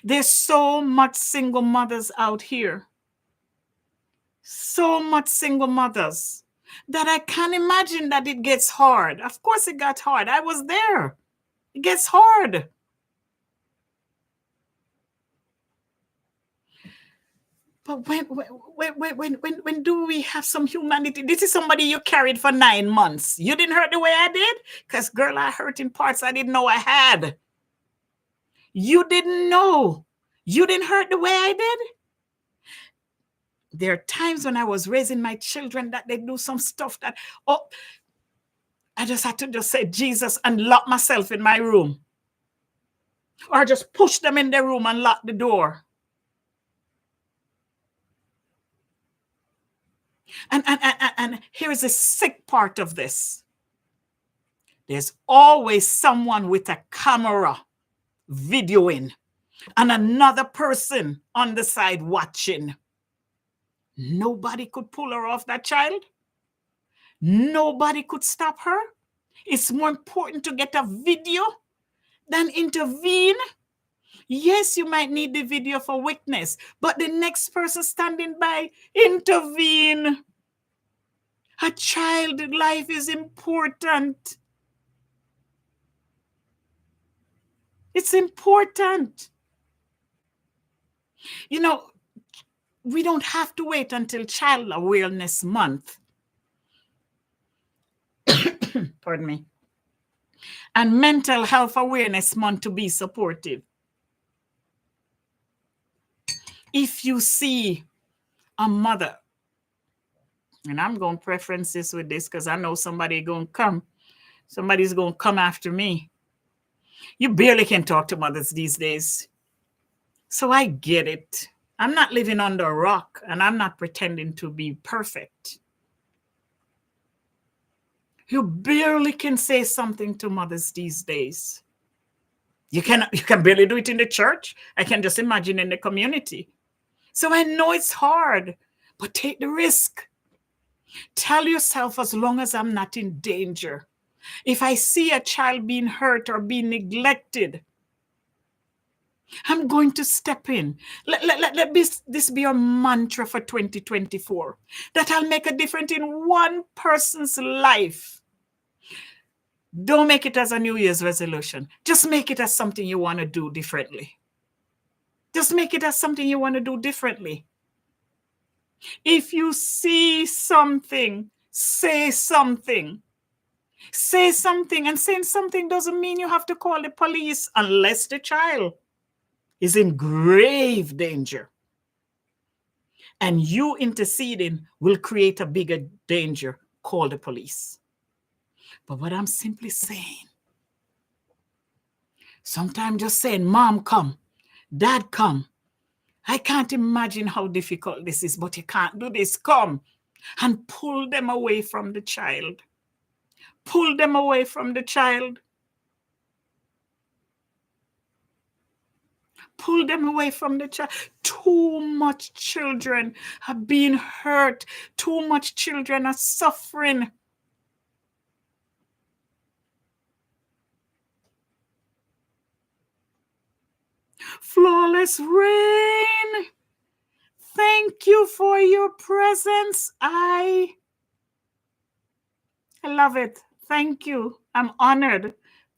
There's so much single mothers out here. So much single mothers that I can't imagine that it gets hard. Of course it got hard. I was there. It gets hard. But when do we have some humanity? This is somebody you carried for 9 months. You didn't hurt the way I did? Because, girl, I hurt in parts I didn't know I had. You didn't know. You didn't hurt the way I did? There are times when I was raising my children that they do some stuff that, I just had to just say Jesus and lock myself in my room. Or just push them in their room and lock the door. And here's the sick part of this. There's always someone with a camera videoing and another person on the side watching. Nobody could pull her off that child. Nobody could stop her. It's more important to get a video than intervene. Yes, you might need the video for witness, but the next person standing by, intervene. A child's life is important. It's important. You know, we don't have to wait until Child Awareness Month. Pardon me. and Mental Health Awareness Month to be supportive. If you see a mother, and I'm going to preference this with this because I know somebody's going to come after me. You barely can talk to mothers these days. So I get it. I'm not living under a rock, and I'm not pretending to be perfect. You barely can say something to mothers these days. You can barely do it in the church. I can just imagine in the community. So I know it's hard, but take the risk. Tell yourself, as long as I'm not in danger, if I see a child being hurt or being neglected, I'm going to step in. Let this be your mantra for 2024, that I'll make a difference in one person's life. Don't make it as a New Year's resolution. Just make it as something you want to do differently. Just make it as something you want to do differently. If you see something, say something. Say something, and saying something doesn't mean you have to call the police unless the child is in grave danger. And you interceding will create a bigger danger. Call the police. But what I'm simply saying, sometimes just saying, Mom, come, Dad, come. I can't imagine how difficult this is, but you can't do this. Come, and pull them away from the child. Pull them away from the child. Pull them away from the child. Too much children are being hurt. Too much children are suffering. Flawless Rain, thank you for your presence. I love it. Thank you. I'm honored.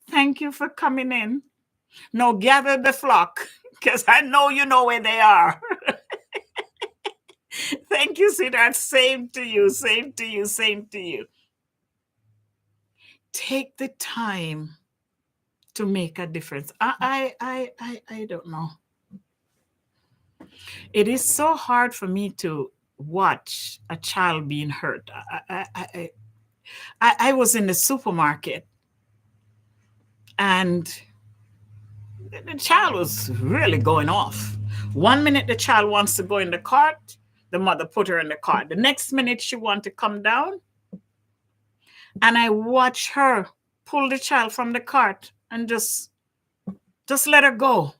Thank you for coming in. Now gather the flock, because I know you know where they are. Thank you, sweetheart. Same to you. Same to you. Same to you. Take the time to make a difference. I don't know. It is so hard for me to watch a child being hurt. I was in the supermarket, and the child was really going off. 1 minute the child wants to go in the cart, the mother put her in the cart. The next minute she wants to come down, and I watch her pull the child from the cart and just let her go.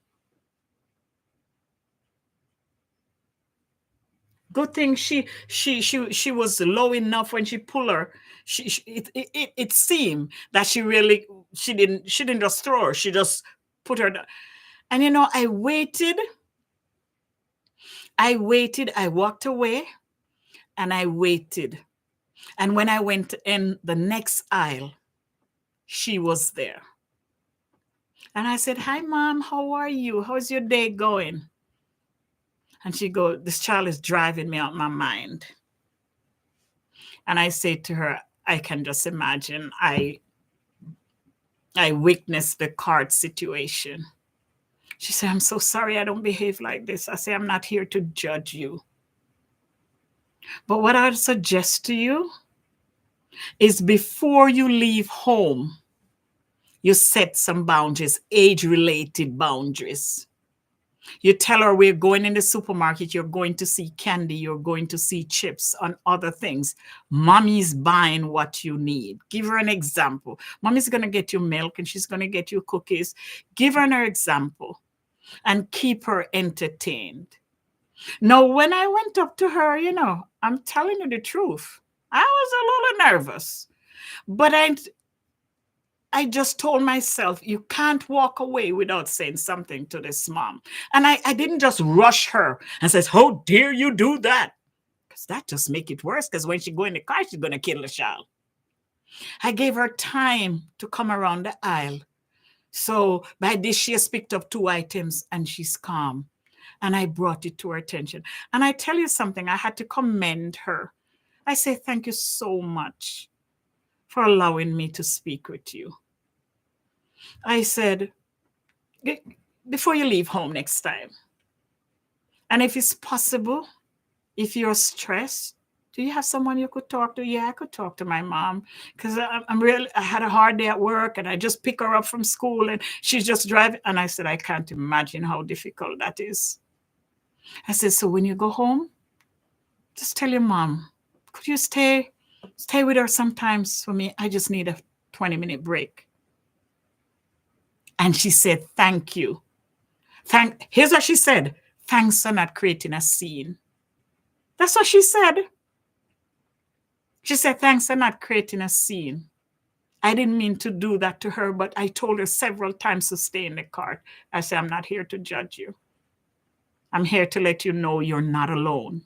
Good thing she was low enough when she pulled her. It seemed that she didn't just throw her. She just put her down. And I waited. I walked away, and I waited. And when I went in the next aisle, she was there. And I said, "Hi, Mom. How are you? How's your day going?" And she goes, "This child is driving me out my mind." And I say to her, I can just imagine. I witnessed the cart situation. She said, "I'm so sorry I don't behave like this." I say, "I'm not here to judge you. But what I would suggest to you is, before you leave home, you set some boundaries, age-related boundaries. You tell her, we're going in the supermarket, you're going to see candy, you're going to see chips and other things. Mommy's buying what you need. Give her an example. Mommy's going to get you milk, and she's going to get you cookies. Give her an example and keep her entertained. Now, when I went up to her, I'm telling you the truth, I was a little nervous. But I just told myself, you can't walk away without saying something to this mom. And I didn't just rush her and says, "How dare you do that?" Because that just make it worse, because when she go in the car, she's going to kill the child. I gave her time to come around the aisle. So by this, she has picked up 2 items, and she's calm. And I brought it to her attention. And I tell you something, I had to commend her. I say, "Thank you so much for allowing me to speak with you." I said, before you leave home next time, and if it's possible, if you're stressed, do you have someone you could talk to? Yeah, I could talk to my mom because I had a hard day at work and I just pick her up from school and she's just driving. And I said, I can't imagine how difficult that is. I said, so when you go home, just tell your mom, could you stay with her sometimes for me? I just need a 20-minute break. And she said, thank you. Here's what she said. Thanks for not creating a scene. That's what she said. She said, thanks for not creating a scene. I didn't mean to do that to her, but I told her several times to stay in the car. I said, I'm not here to judge you. I'm here to let you know you're not alone.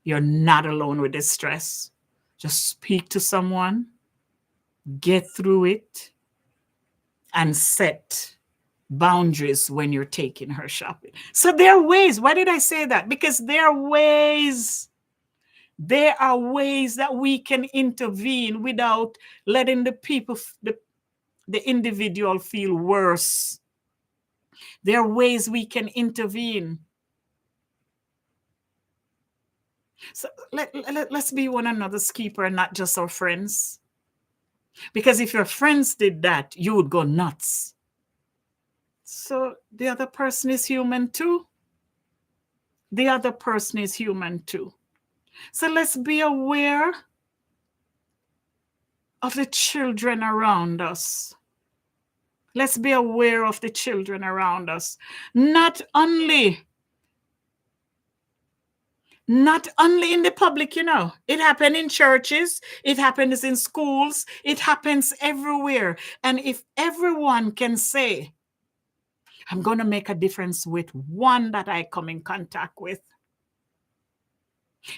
You're not alone with this stress. Just speak to someone, get through it, and set boundaries when you're taking her shopping. So there are ways. Why did I say that? Because there are ways that we can intervene without letting the people, the individual feel worse. There are ways we can intervene. So let's be one another's keeper and not just our friends. Because if your friends did that, you would go nuts. So the other person is human too. The other person is human too. So let's be aware of the children around us. Let's be aware of the children around us. Not only in the public, it happens in churches, it happens in schools, it happens everywhere. And if everyone can say, I'm going to make a difference with one that I come in contact with.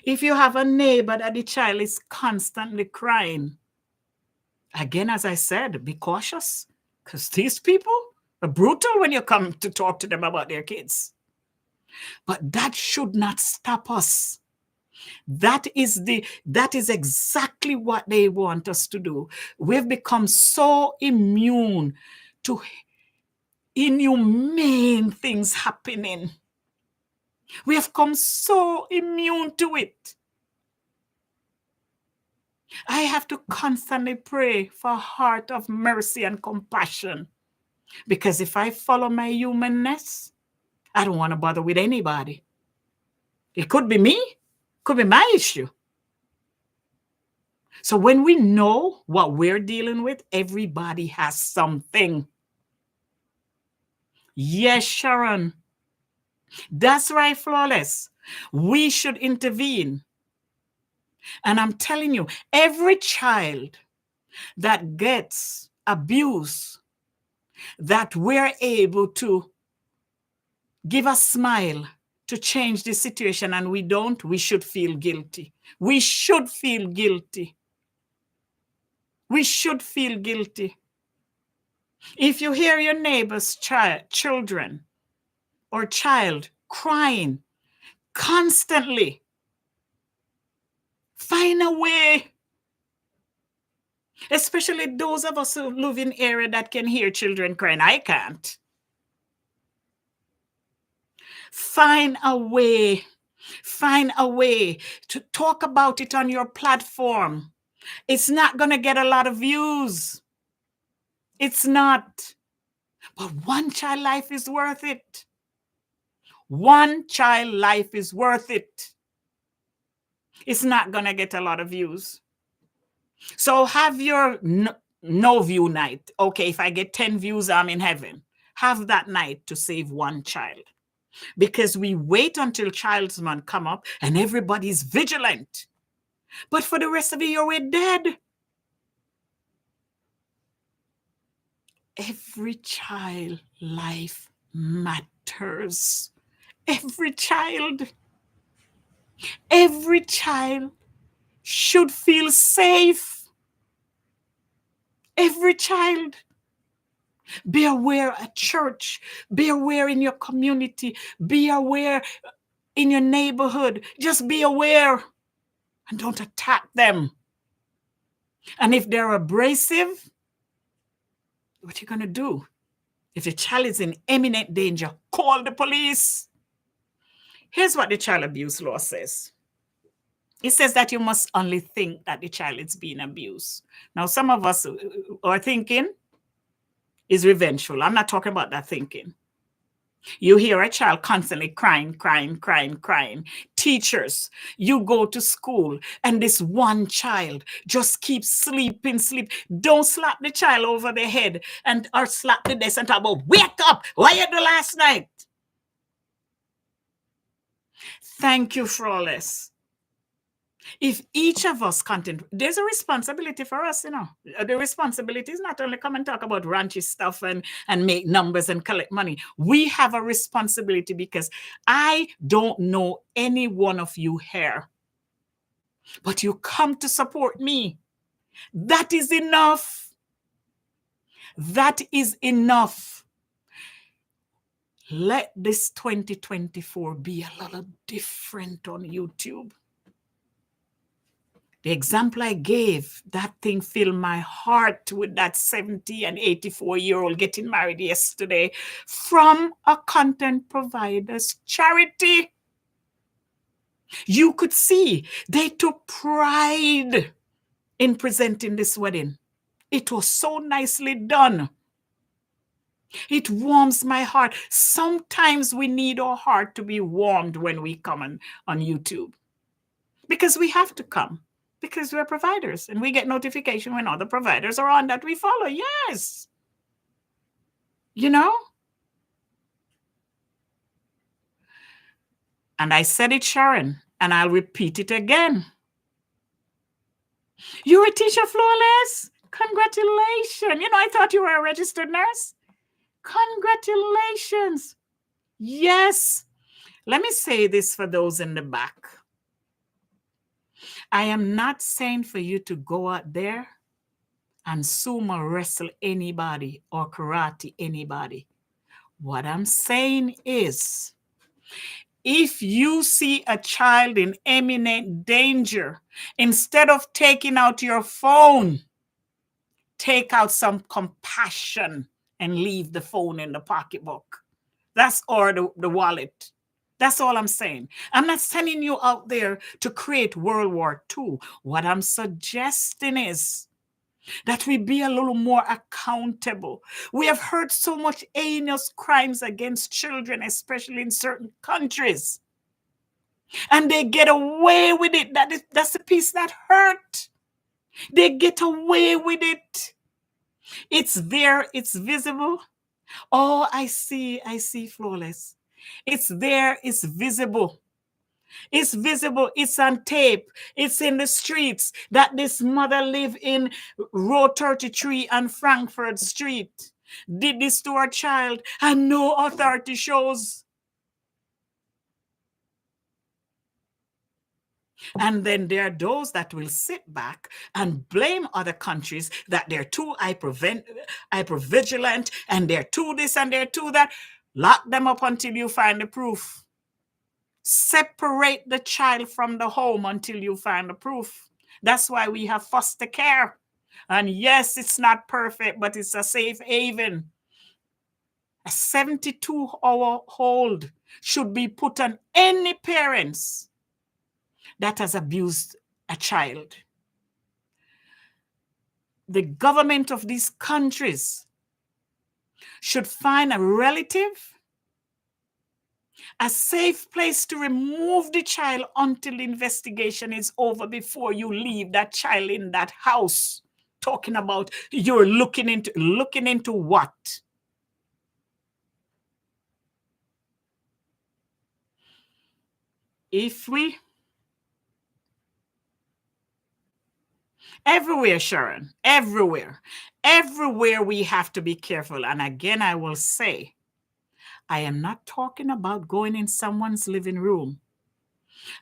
If you have a neighbor that the child is constantly crying, again, as I said, be cautious, because these people are brutal when you come to talk to them about their kids. But that should not stop us. That is exactly what they want us to do. We've become so immune to inhumane things happening. We have come so immune to it. I have to constantly pray for a heart of mercy and compassion. Because if I follow my humanness, I don't want to bother with anybody. It could be me, could be my issue. So when we know what we're dealing with, everybody has something. Yes, Sharon. That's right, Flawless. We should intervene. And I'm telling you, every child that gets abused, that we're able to give a smile to change the situation and we don't, we should feel guilty. We should feel guilty. We should feel guilty. If you hear your neighbor's children or child crying constantly, find a way. Especially those of us who live in area that can hear children crying. I can't. Find a way. Find a way to talk about it on your platform. It's not going to get a lot of views. It's not. But one child life is worth it. One child life is worth it. It's not going to get a lot of views. So have your no view night. Okay, if I get 10 views, I'm in heaven. Have that night to save one child. Because we wait until Childsman come up and everybody's vigilant. But for the rest of the year, we're dead. Every child life matters. Every child should feel safe. Every child. Be aware at church. Be aware in your community. Be aware in your neighborhood. Just be aware and don't attack them. And if they're abrasive, What are you going to do? If your child is in imminent danger, call the police. Here's what the child abuse law says. It says that you must only think that the child is being abused. Now, some of us are thinking is revengeful. I'm not talking about that thinking. You hear a child constantly crying, crying, crying, crying. Teachers, you go to school and this one child just keeps sleeping. Don't slap the child over the head or slap the desk and talk about, wake up, what you do last night? Thank you, Flawless. If each of us there's a responsibility for us, The responsibility is not only come and talk about raunchy stuff and make numbers and collect money. We have a responsibility because I don't know any one of you here, but you come to support me. That is enough. That is enough. Let this 2024 be a little different on YouTube. The example I gave, that thing filled my heart with that 70 and 84-year-old getting married yesterday from a content provider's charity. You could see they took pride in presenting this wedding. It was so nicely done. It warms my heart. Sometimes we need our heart to be warmed when we come on YouTube, because we have to come. Because we're providers and we get notification when other providers are on that we follow. Yes. And I said it, Sharon, and I'll repeat it again. You're a teacher, Flawless. Congratulations. I thought you were a registered nurse. Congratulations. Yes. Let me say this for those in the back. I am not saying for you to go out there and sumo wrestle anybody or karate anybody. What I'm saying is, if you see a child in imminent danger, instead of taking out your phone, take out some compassion and leave the phone in the pocketbook. Or the wallet. That's all I'm saying. I'm not sending you out there to create World War II. What I'm suggesting is that we be a little more accountable. We have heard so much heinous crimes against children, especially in certain countries. And they get away with it. That's the piece that hurt. They get away with it. It's there. It's visible. Oh, I see, Flawless. It's there. It's visible. It's visible. It's on tape. It's in the streets that this mother lived in Row 33 on Frankfurt Street. Did this to her child and no authority shows. And then there are those that will sit back and blame other countries that they're too hypervigilant and they're too this and they're too that. Lock them up until you find the proof. Separate the child from the home until you find the proof. That's why we have foster care. And yes, it's not perfect, but it's a safe haven. A 72-hour hold should be put on any parents that has abused a child. The government of these countries should find a relative, a safe place to remove the child until the investigation is over before you leave that child in that house. Talking about you're looking into what? Everywhere, Sharon, everywhere we have to be careful. And again, I will say, I am not talking about going in someone's living room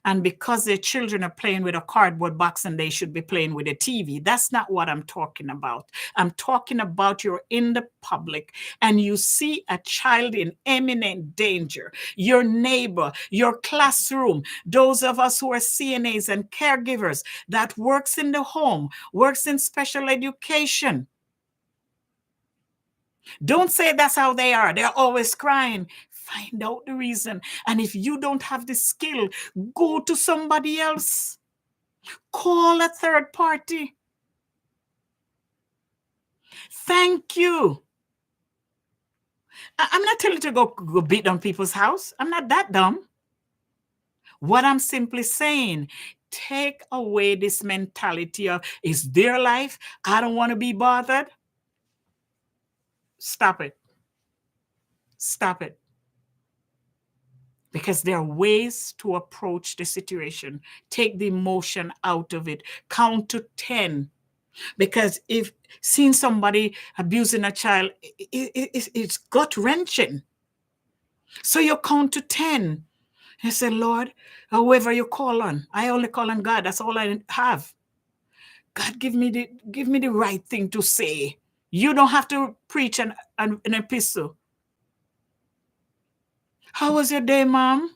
and because their children are playing with a cardboard box and they should be playing with a TV. That's not what I'm talking about. I'm talking about you're in the public and you see a child in imminent danger. Your neighbor, your classroom, those of us who are CNAs and caregivers that works in the home, works in special education. Don't say that's how they are. They're always crying. Find out the reason. And if you don't have the skill, go to somebody else. Call a third party. Thank you. I'm not telling you to go beat down people's house. I'm not that dumb. What I'm simply saying, take away this mentality of, it's their life. I don't want to be bothered. Stop it. Stop it. Because there are ways to approach the situation. Take the emotion out of it. Count to 10. Because if seeing somebody abusing a child, it's gut wrenching. So you count to 10. You say, Lord, whoever you call on, I only call on God. That's all I have. God, give me the right thing to say. You don't have to preach an epistle. How was your day, Mom?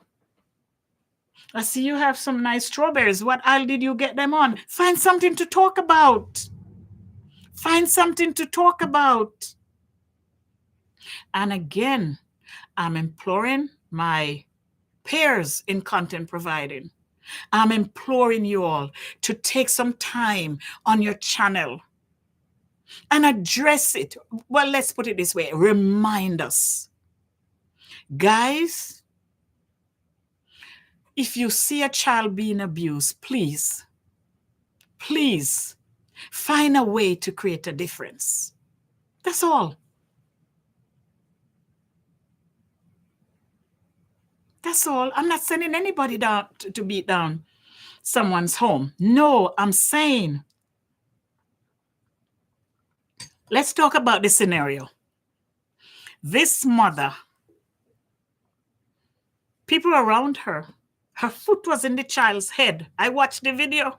I see you have some nice strawberries. What aisle did you get them on? Find something to talk about. Find something to talk about. And again, I'm imploring my peers in content providing. I'm imploring you all to take some time on your channel and address it. Well, let's put it this way. Remind us. Guys, if you see a child being abused, please find a way to create a difference. That's all. That's all. I'm not sending anybody down to beat down someone's home. No, I'm saying, let's talk about this scenario. This mother, people around her foot was in the child's head. I watched the video.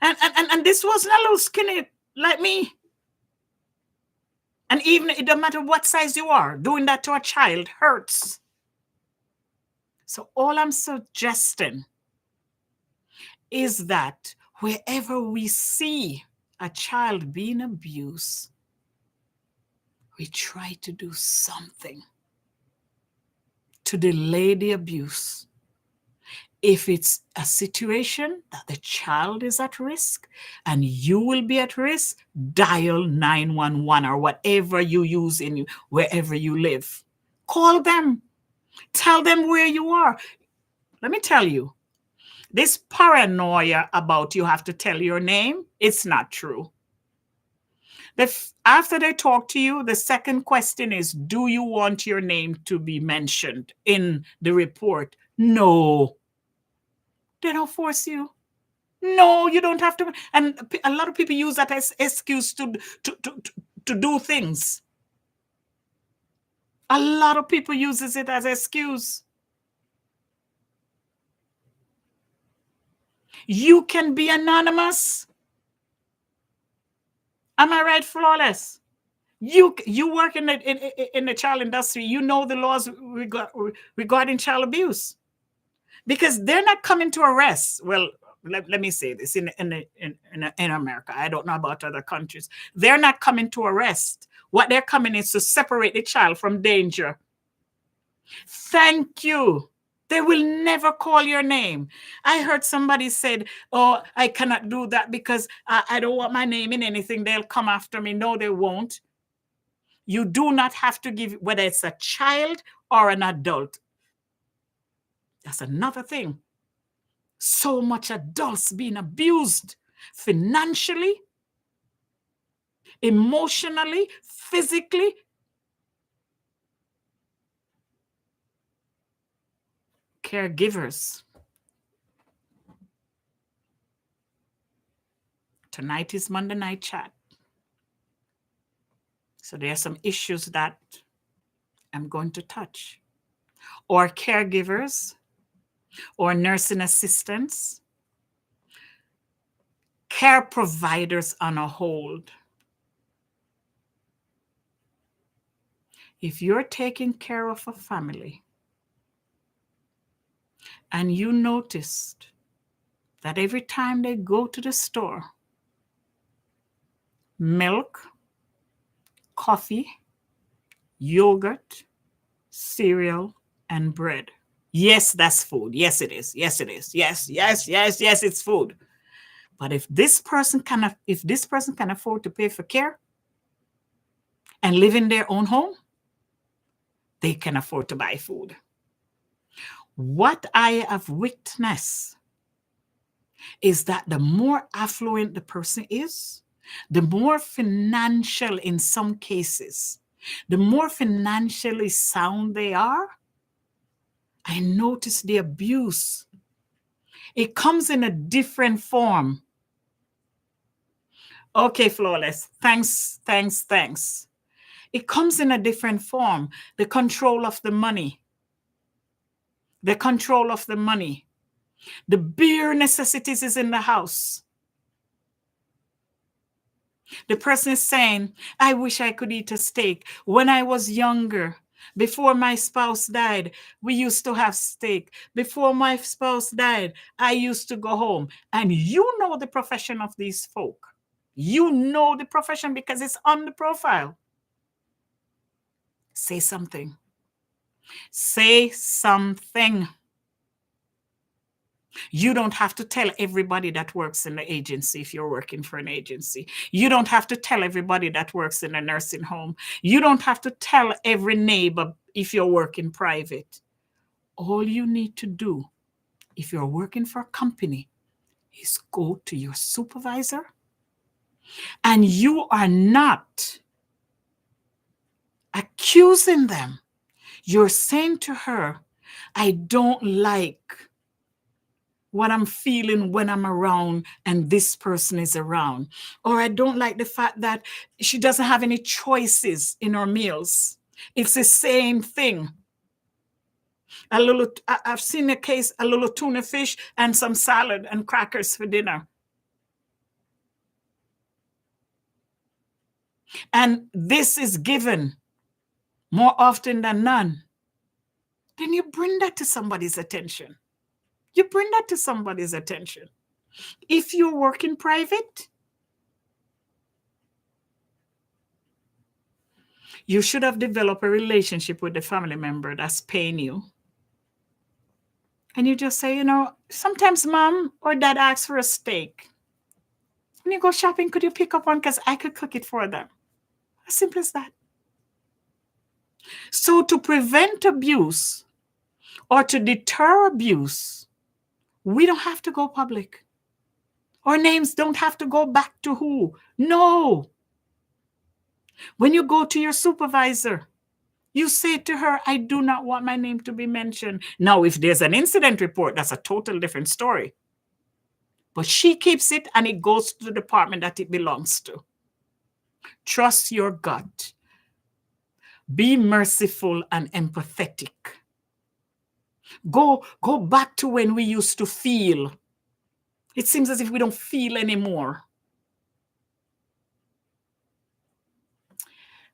And this wasn't a little skinny like me. And even it doesn't matter what size you are, doing that to a child hurts. So all I'm suggesting is that wherever we see a child being abused, we try to do something to delay the abuse. If it's a situation that the child is at risk and you will be at risk, dial 911 or whatever you use in wherever you live. Call them. Tell them where you are. Let me tell you, this paranoia about you have to tell your name, it's not true. After they talk to you, the second question is, do you want your name to be mentioned in the report? No. They don't force you. No, you don't have to. And a lot of people use that as excuse to do things. A lot of people uses it as excuse. You can be anonymous. Am I right, Flawless? You work in the child industry. You know the laws regarding child abuse, because they're not coming to arrest. Well, let me say this in America. I don't know about other countries. They're not coming to arrest. What they're coming is to separate the child from danger. Thank you. They will never call your name. I heard somebody said, oh, I cannot do that because I don't want my name in anything. They'll come after me. No, they won't. You do not have to give, whether it's a child or an adult. That's another thing. So much adults being abused financially, emotionally, physically. Caregivers. Tonight is Monday Night Chat. So there are some issues that I'm going to touch. Or caregivers, or nursing assistants, care providers on a hold. If you're taking care of a family and you noticed that every time they go to the store, milk, coffee, yogurt, cereal, and bread. Yes, that's food. Yes, it is. Yes, it is. Yes, yes, yes, yes, it's food. But if this person can afford to pay for care and live in their own home, they can afford to buy food. What I have witnessed is that the more affluent the person is, the more financial in some cases, the more financially sound they are, I notice the abuse. It comes in a different form. Okay, Flawless. Thanks, thanks, thanks. It comes in a different form. The control of the money. The control of the money. The bare necessities is in the house. The person is saying, I wish I could eat a steak. When I was younger, before my spouse died, we used to have steak. Before my spouse died, I used to go home. And you know the profession of these folk. You know the profession because it's on the profile. Say something. Say something. You don't have to tell everybody that works in the agency if you're working for an agency. You don't have to tell everybody that works in a nursing home. You don't have to tell every neighbor if you're working private. All you need to do if you're working for a company is go to your supervisor, and you are not accusing them. You're saying to her, I don't like what I'm feeling when I'm around and this person is around. Or I don't like the fact that she doesn't have any choices in her meals. It's the same thing. I've seen a case, a little tuna fish and some salad and crackers for dinner. And this is given more often than none. Then you bring that to somebody's attention. You bring that to somebody's attention. If you work in private, you should have developed a relationship with the family member that's paying you. And you just say, sometimes mom or dad asks for a steak. When you go shopping, could you pick up one? Because I could cook it for them. As simple as that. So to prevent abuse or to deter abuse, we don't have to go public. Our names don't have to go back to who? No. When you go to your supervisor, you say to her, I do not want my name to be mentioned. Now, if there's an incident report, that's a total different story. But she keeps it and it goes to the department that it belongs to. Trust your gut. Be merciful and empathetic. Go back to when we used to feel. It seems as if we don't feel anymore.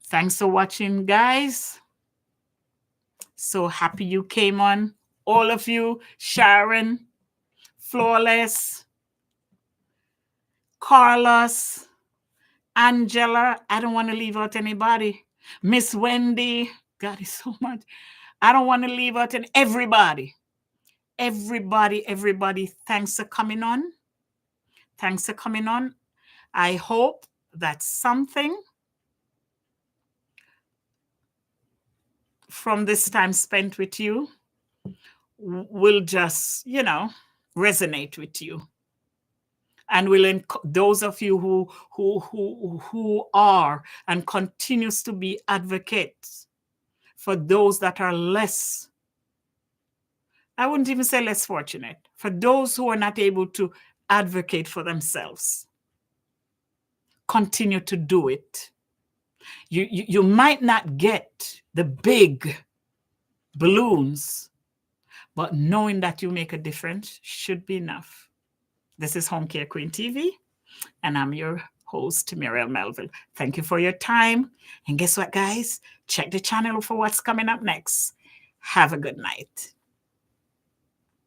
Thanks for watching, guys. So happy you came on. All of you, Sharon, Flawless, Carlos, Angela, I don't want to leave out anybody. Miss Wendy, God is so much. I don't want to leave out everybody. Everybody, thanks for coming on. Thanks for coming on. I hope that something from this time spent with you will just, resonate with you. And will those of you who are and continues to be advocates for those that are less, I wouldn't even say less fortunate, for those who are not able to advocate for themselves, continue to do it. You might not get the big balloons, but knowing that you make a difference should be enough. This is Home Care Queen TV, and I'm your host, Muriel Melville. Thank you for your time. And guess what, guys? Check the channel for what's coming up next. Have a good night.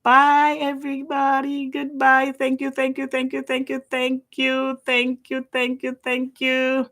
Bye, everybody. Goodbye. Thank you, thank you, thank you, thank you, thank you, thank you, thank you, thank you.